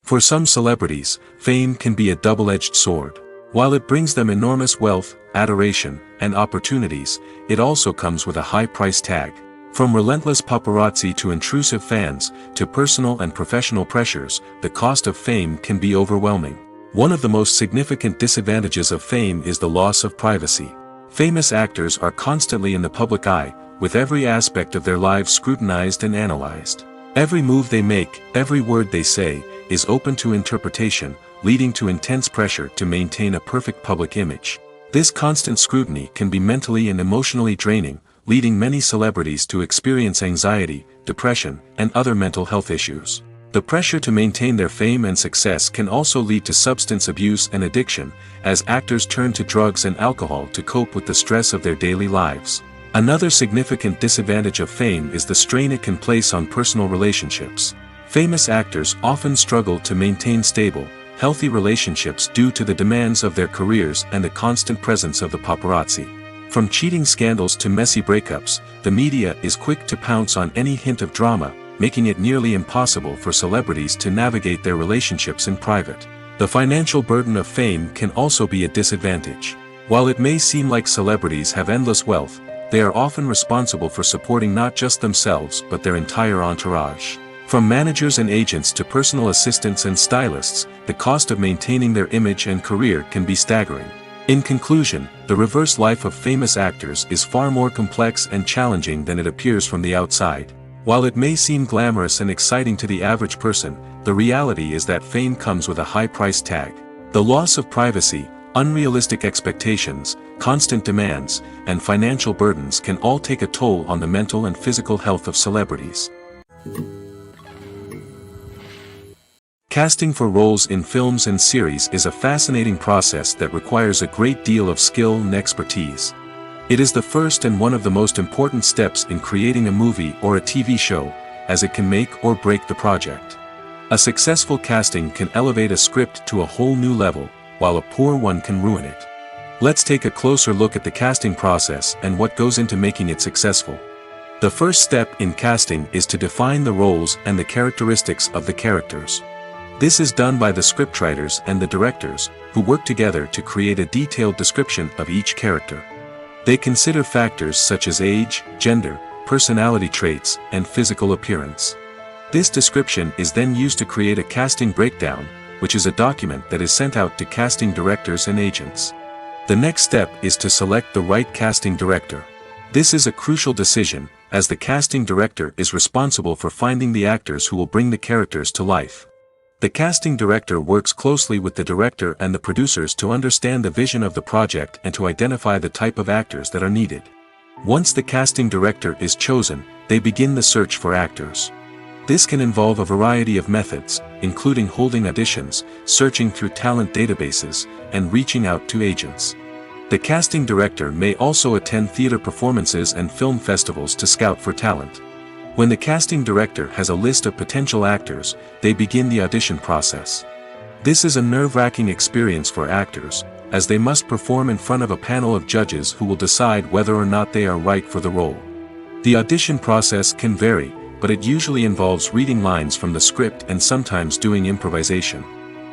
For some celebrities, fame can be a double-edged sword. While it brings them enormous wealth, adoration, and opportunities, it also comes with a high price tag. From relentless paparazzi to intrusive fans, to personal and professional pressures, the cost of fame can be overwhelming. One of the most significant disadvantages of fame is the loss of privacy. Famous actors are constantly in the public eye, with every aspect of their lives scrutinized and analyzed. Every move they make, every word they say, is open to interpretation, leading to intense pressure to maintain a perfect public image. This constant scrutiny can be mentally and emotionally draining, leading many celebrities to experience anxiety, depression, and other mental health issues. The pressure to maintain their fame and success can also lead to substance abuse and addiction, as actors turn to drugs and alcohol to cope with the stress of their daily lives. Another significant disadvantage of fame is the strain it can place on personal relationships. Famous actors often struggle to maintain stable, healthy relationships due to the demands of their careers and the constant presence of the paparazzi. From cheating scandals to messy breakups, the media is quick to pounce on any hint of drama, making it nearly impossible for celebrities to navigate their relationships in private. The financial burden of fame can also be a disadvantage. While it may seem like celebrities have endless wealth, they are often responsible for supporting not just themselves but their entire entourage. From managers and agents to personal assistants and stylists, the cost of maintaining their image and career can be staggering. In conclusion, the reverse life of famous actors is far more complex and challenging than it appears from the outside. While it may seem glamorous and exciting to the average person, the reality is that fame comes with a high price tag. The loss of privacy, unrealistic expectations, constant demands, and financial burdens can all take a toll on the mental and physical health of celebrities. Casting for roles in films and series is a fascinating process that requires a great deal of skill and expertise. It is the first and one of the most important steps in creating a movie or a TV show, as it can make or break the project. A successful casting can elevate a script to a whole new level, while a poor one can ruin it. Let's take a closer look at the casting process and what goes into making it successful. The first step in casting is to define the roles and the characteristics of the characters. This is done by the scriptwriters and the directors, who work together to create a detailed description of each character. They consider factors such as age, gender, personality traits, and physical appearance. This description is then used to create a casting breakdown, which is a document that is sent out to casting directors and agents. The next step is to select the right casting director. This is a crucial decision, as the casting director is responsible for finding the actors who will bring the characters to life. The casting director works closely with the director and the producers to understand the vision of the project and to identify the type of actors that are needed. Once the casting director is chosen, they begin the search for actors. This can involve a variety of methods, including holding auditions, searching through talent databases, and reaching out to agents. The casting director may also attend theater performances and film festivals to scout for talent. When the casting director has a list of potential actors, they begin the audition process. This is a nerve-wracking experience for actors, as they must perform in front of a panel of judges who will decide whether or not they are right for the role. The audition process can vary, but it usually involves reading lines from the script and sometimes doing improvisation.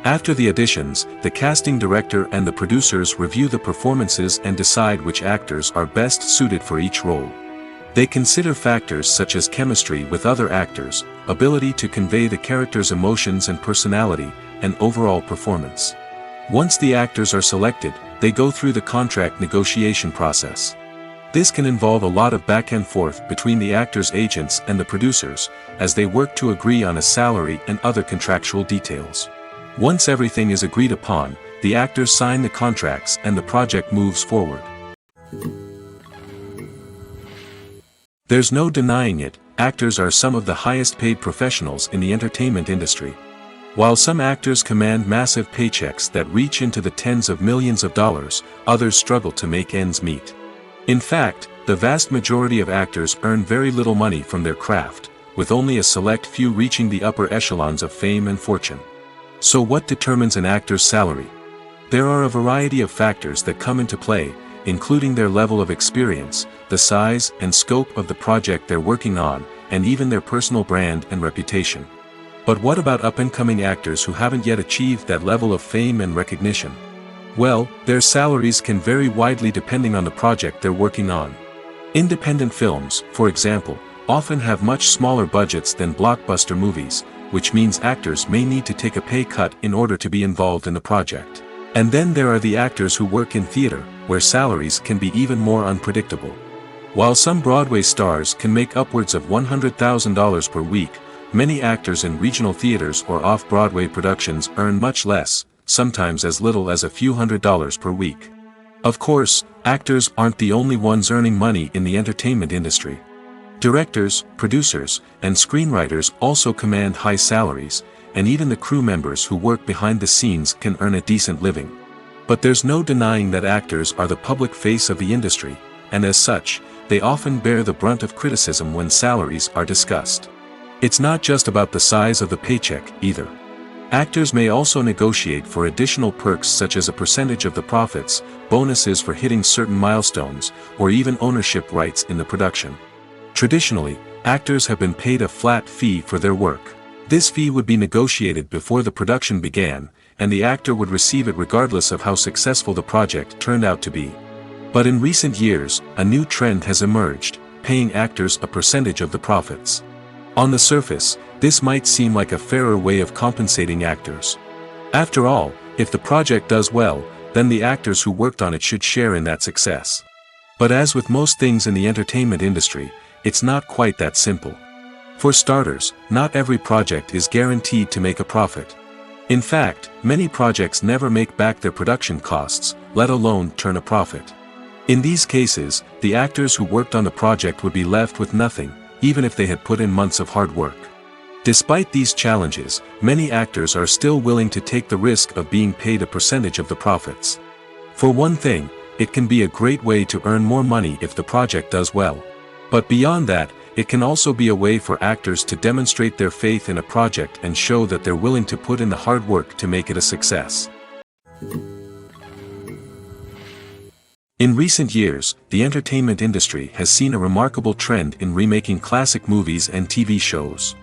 After the auditions, the casting director and the producers review the performances and decide which actors are best suited for each role. They consider factors such as chemistry with other actors, ability to convey the character's emotions and personality, and overall performance. Once the actors are selected, they go through the contract negotiation process. This can involve a lot of back and forth between the actors' agents and the producers, as they work to agree on a salary and other contractual details. Once everything is agreed upon, the actors sign the contracts and the project moves forward. There's no denying it, actors are some of the highest paid professionals in the entertainment industry. While some actors command massive paychecks that reach into the tens of millions of dollars, others struggle to make ends meet. In fact, the vast majority of actors earn very little money from their craft, with only a select few reaching the upper echelons of fame and fortune. So what determines an actor's salary? There are a variety of factors that come into play, including their level of experience, the size and scope of the project they're working on, and even their personal brand and reputation. But what about up-and-coming actors who haven't yet achieved that level of fame and recognition? Well, their salaries can vary widely depending on the project they're working on. Independent films, for example, often have much smaller budgets than blockbuster movies, which means actors may need to take a pay cut in order to be involved in the project. And then there are the actors who work in theater, where salaries can be even more unpredictable. While some Broadway stars can make upwards of $100,000 per week, many actors in regional theaters or off-Broadway productions earn much less, sometimes as little as a few $100s per week. Of course, actors aren't the only ones earning money in the entertainment industry. Directors, producers, and screenwriters also command high salaries, and even the crew members who work behind the scenes can earn a decent living. But there's no denying that actors are the public face of the industry, and as such, they often bear the brunt of criticism when salaries are discussed. It's not just about the size of the paycheck, either. Actors may also negotiate for additional perks such as a percentage of the profits, bonuses for hitting certain milestones, or even ownership rights in the production. Traditionally, actors have been paid a flat fee for their work. This fee would be negotiated before the production began, and the actor would receive it regardless of how successful the project turned out to be. But in recent years, a new trend has emerged, paying actors a percentage of the profits. On the surface, this might seem like a fairer way of compensating actors. After all, if the project does well, then the actors who worked on it should share in that success. But as with most things in the entertainment industry, it's not quite that simple. For starters, not every project is guaranteed to make a profit. In fact, many projects never make back their production costs, let alone turn a profit. In these cases, the actors who worked on the project would be left with nothing, even if they had put in months of hard work. Despite these challenges, many actors are still willing to take the risk of being paid a percentage of the profits. For one thing, it can be a great way to earn more money if the project does well. But beyond that, it can also be a way for actors to demonstrate their faith in a project and show that they're willing to put in the hard work to make it a success. In recent years, the entertainment industry has seen a remarkable trend in remaking classic movies and TV shows.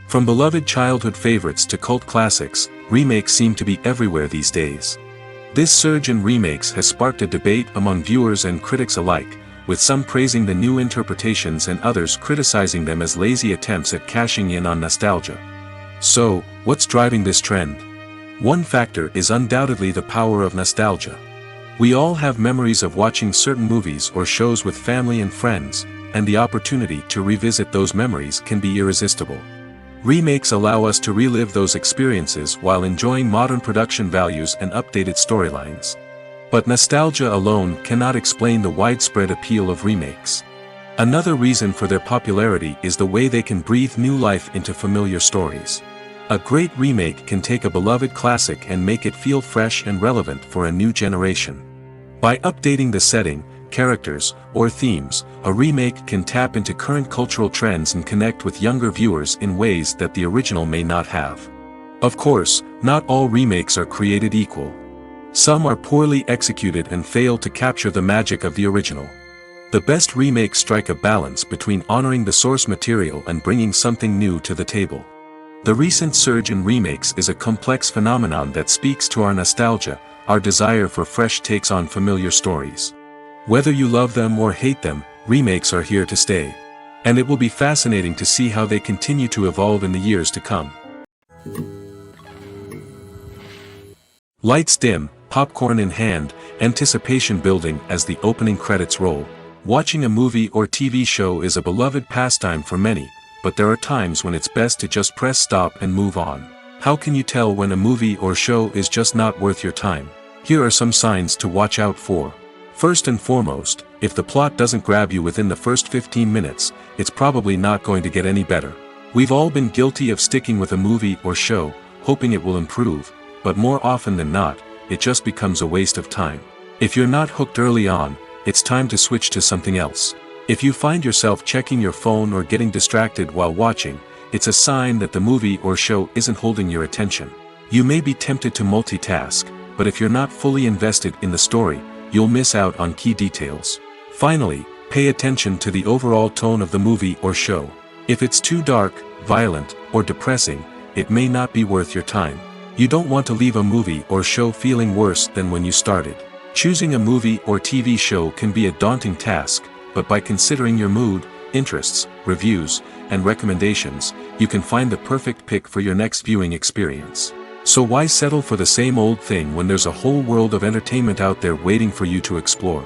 From beloved childhood favorites to cult classics, remakes seem to be everywhere these days. This surge in remakes has sparked a debate among viewers and critics alike, with some praising the new interpretations and others criticizing them as lazy attempts at cashing in on nostalgia. So, what's driving this trend? One factor is undoubtedly the power of nostalgia. We all have memories of watching certain movies or shows with family and friends, and the opportunity to revisit those memories can be irresistible. Remakes allow us to relive those experiences while enjoying modern production values and updated storylines. But nostalgia alone cannot explain the widespread appeal of remakes. Another reason for their popularity is the way they can breathe new life into familiar stories. A great remake can take a beloved classic and make it feel fresh and relevant for a new generation. By updating the setting, characters, or themes, a remake can tap into current cultural trends and connect with younger viewers in ways that the original may not have. Of course, not all remakes are created equal. Some are poorly executed and fail to capture the magic of the original. The best remakes strike a balance between honoring the source material and bringing something new to the table. The recent surge in remakes is a complex phenomenon that speaks to our nostalgia, our desire for fresh takes on familiar stories. Whether you love them or hate them, remakes are here to stay. And it will be fascinating to see how they continue to evolve in the years to come. Lights dim, popcorn in hand, anticipation building as the opening credits roll. Watching a movie or TV show is a beloved pastime for many, but there are times when it's best to just press stop and move on. How can you tell when a movie or show is just not worth your time? Here are some signs to watch out for. First and foremost, if the plot doesn't grab you within the first 15 minutes, it's probably not going to get any better. We've all been guilty of sticking with a movie or show, hoping it will improve, but more often than not, it just becomes a waste of time. If you're not hooked early on, it's time to switch to something else. If you find yourself checking your phone or getting distracted while watching, it's a sign that the movie or show isn't holding your attention. You may be tempted to multitask, but if you're not fully invested in the story, you'll miss out on key details. Finally, pay attention to the overall tone of the movie or show. If it's too dark, violent, or depressing, it may not be worth your time. You don't want to leave a movie or show feeling worse than when you started. Choosing a movie or TV show can be a daunting task, but by considering your mood, interests, reviews, and recommendations, you can find the perfect pick for your next viewing experience. So why settle for the same old thing when there's a whole world of entertainment out there waiting for you to explore?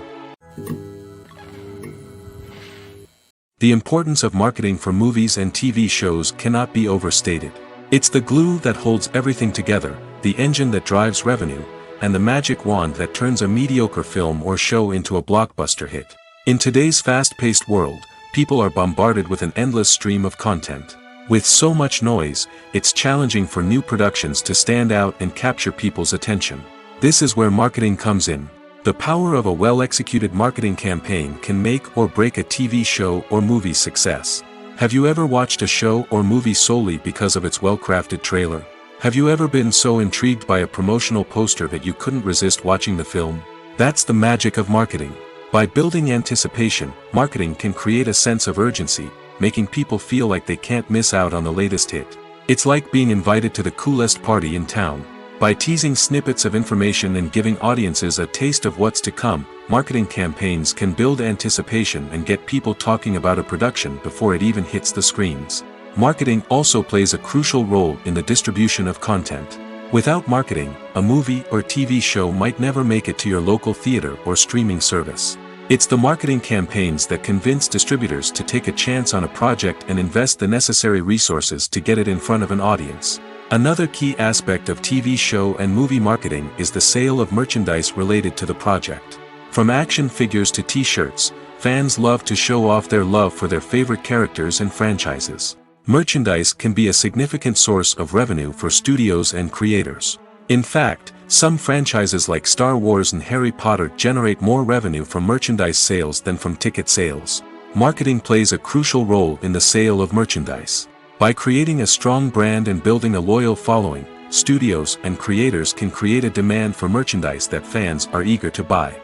The importance of marketing for movies and TV shows cannot be overstated. It's the glue that holds everything together, the engine that drives revenue, and the magic wand that turns a mediocre film or show into a blockbuster hit. In today's fast-paced world, people are bombarded with an endless stream of content. With so much noise, it's challenging for new productions to stand out and capture people's attention. This is where marketing comes in. The power of a well-executed marketing campaign can make or break a TV show or movie's success. Have you ever watched a show or movie solely because of its well-crafted trailer? Have you ever been so intrigued by a promotional poster that you couldn't resist watching the film? That's the magic of marketing. By building anticipation, marketing can create a sense of urgency, making people feel like they can't miss out on the latest hit. It's like being invited to the coolest party in town. By teasing snippets of information and giving audiences a taste of what's to come, marketing campaigns can build anticipation and get people talking about a production before it even hits the screens. Marketing also plays a crucial role in the distribution of content. Without marketing, a movie or TV show might never make it to your local theater or streaming service. It's the marketing campaigns that convince distributors to take a chance on a project and invest the necessary resources to get it in front of an audience. Another key aspect of TV show and movie marketing is the sale of merchandise related to the project. From action figures to t-shirts, fans love to show off their love for their favorite characters and franchises. Merchandise can be a significant source of revenue for studios and creators. In fact, some franchises like Star Wars and Harry Potter generate more revenue from merchandise sales than from ticket sales. Marketing plays a crucial role in the sale of merchandise. By creating a strong brand and building a loyal following, studios and creators can create a demand for merchandise that fans are eager to buy.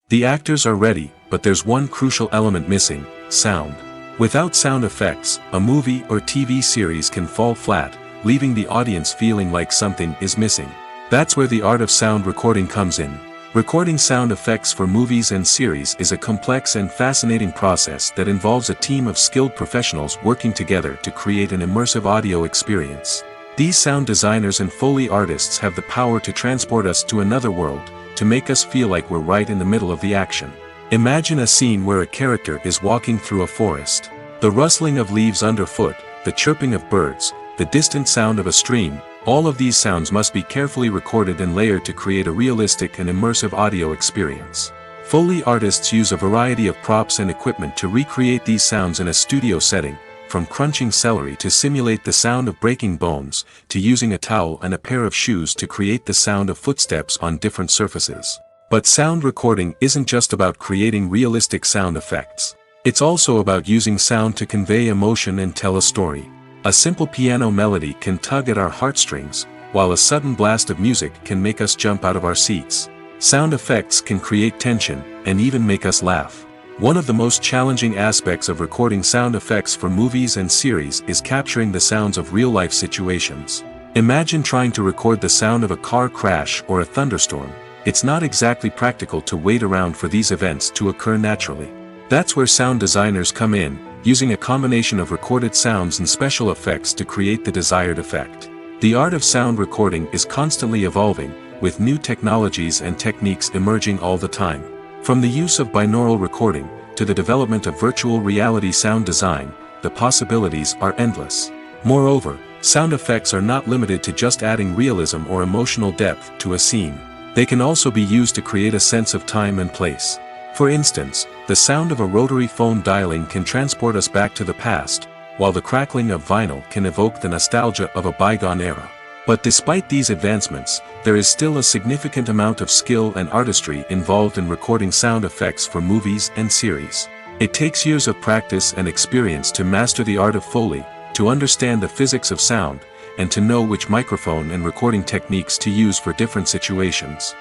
The actors are ready, but there's one crucial element missing: sound. Without sound effects, a movie or TV series can fall flat, leaving the audience feeling like something is missing. That's where the art of sound recording comes in. Recording sound effects for movies and series is a complex and fascinating process that involves a team of skilled professionals working together to create an immersive audio experience. These sound designers and Foley artists have the power to transport us to another world, to make us feel like we're right in the middle of the action. Imagine a scene where a character is walking through a forest. The rustling of leaves underfoot, the chirping of birds, the distant sound of a stream, all of these sounds must be carefully recorded and layered to create a realistic and immersive audio experience. Foley artists use a variety of props and equipment to recreate these sounds in a studio setting, from crunching celery to simulate the sound of breaking bones, to using a towel and a pair of shoes to create the sound of footsteps on different surfaces. But sound recording isn't just about creating realistic sound effects. It's also about using sound to convey emotion and tell a story. A simple piano melody can tug at our heartstrings, while a sudden blast of music can make us jump out of our seats. Sound effects can create tension, and even make us laugh. One of the most challenging aspects of recording sound effects for movies and series is capturing the sounds of real-life situations. Imagine trying to record the sound of a car crash or a thunderstorm. It's not exactly practical to wait around for these events to occur naturally. That's where sound designers come in, using a combination of recorded sounds and special effects to create the desired effect. The art of sound recording is constantly evolving, with new technologies and techniques emerging all the time. From the use of binaural recording, to the development of virtual reality sound design, the possibilities are endless. Moreover, sound effects are not limited to just adding realism or emotional depth to a scene. They can also be used to create a sense of time and place. For instance, the sound of a rotary phone dialing can transport us back to the past, while the crackling of vinyl can evoke the nostalgia of a bygone era. But despite these advancements, there is still a significant amount of skill and artistry involved in recording sound effects for movies and series. It takes years of practice and experience to master the art of Foley, to understand the physics of sound, and to know which microphone and recording techniques to use for different situations.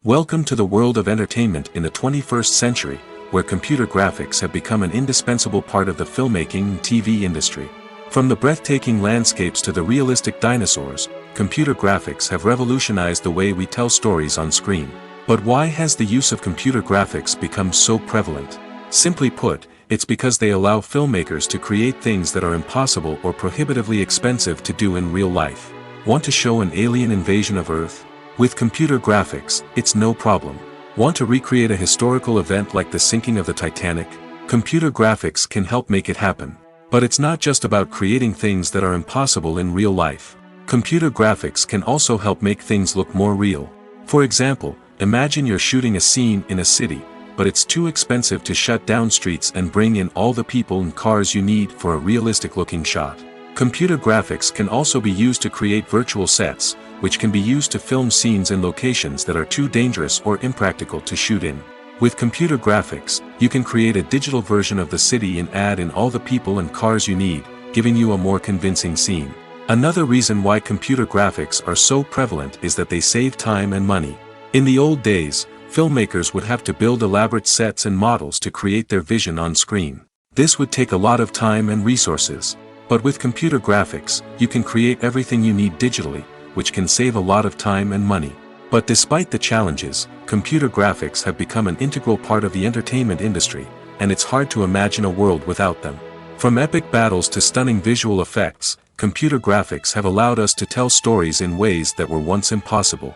Welcome to the world of entertainment in the 21st century, where computer graphics have become an indispensable part of the filmmaking and TV industry. From the breathtaking landscapes to the realistic dinosaurs, computer graphics have revolutionized the way we tell stories on screen. But why has the use of computer graphics become so prevalent? Simply put, it's because they allow filmmakers to create things that are impossible or prohibitively expensive to do in real life. Want to show an alien invasion of Earth? With computer graphics, it's no problem. Want to recreate a historical event like the sinking of the Titanic? Computer graphics can help make it happen. But it's not just about creating things that are impossible in real life. Computer graphics can also help make things look more real. For example, imagine you're shooting a scene in a city, but it's too expensive to shut down streets and bring in all the people and cars you need for a realistic-looking shot. Computer graphics can also be used to create virtual sets, which can be used to film scenes in locations that are too dangerous or impractical to shoot in. With computer graphics, you can create a digital version of the city and add in all the people and cars you need, giving you a more convincing scene. Another reason why computer graphics are so prevalent is that they save time and money. In the old days, filmmakers would have to build elaborate sets and models to create their vision on screen. This would take a lot of time and resources. But with computer graphics, you can create everything you need digitally, which can save a lot of time and money. But despite the challenges, computer graphics have become an integral part of the entertainment industry, and it's hard to imagine a world without them. From epic battles to stunning visual effects, computer graphics have allowed us to tell stories in ways that were once impossible.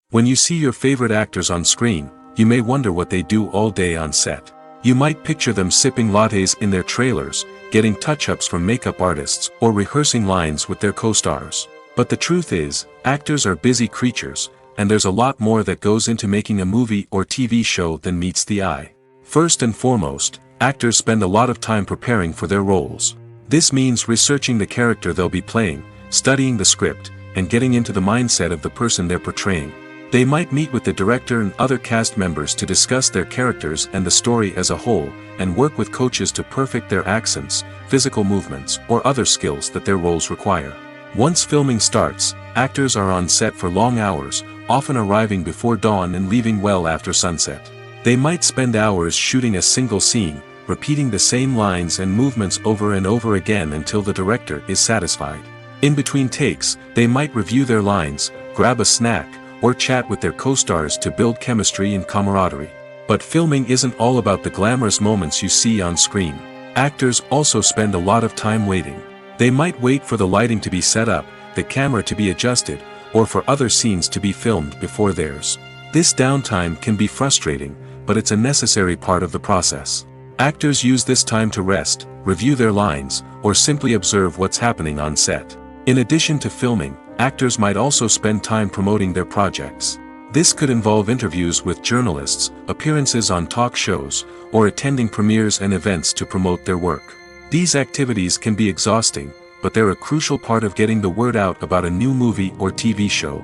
When you see your favorite actors on screen, you may wonder what they do all day on set. You might picture them sipping lattes in their trailers, getting touch-ups from makeup artists, or rehearsing lines with their co-stars. But the truth is, actors are busy creatures, and there's a lot more that goes into making a movie or TV show than meets the eye. First and foremost, actors spend a lot of time preparing for their roles. This means researching the character they'll be playing, studying the script, and getting into the mindset of the person they're portraying. They might meet with the director and other cast members to discuss their characters and the story as a whole, and work with coaches to perfect their accents, physical movements, or other skills that their roles require. Once filming starts, actors are on set for long hours, often arriving before dawn and leaving well after sunset. They might spend hours shooting a single scene, repeating the same lines and movements over and over again until the director is satisfied. In between takes, they might review their lines, grab a snack, or chat with their co-stars to build chemistry and camaraderie. But filming isn't all about the glamorous moments you see on screen. Actors also spend a lot of time waiting. They might wait for the lighting to be set up, the camera to be adjusted, or for other scenes to be filmed before theirs. This downtime can be frustrating, but it's a necessary part of the process. Actors use this time to rest, review their lines, or simply observe what's happening on set. In addition to filming, actors might also spend time promoting their projects. This could involve interviews with journalists, appearances on talk shows, or attending premieres and events to promote their work. These activities can be exhausting, but they're a crucial part of getting the word out about a new movie or TV show.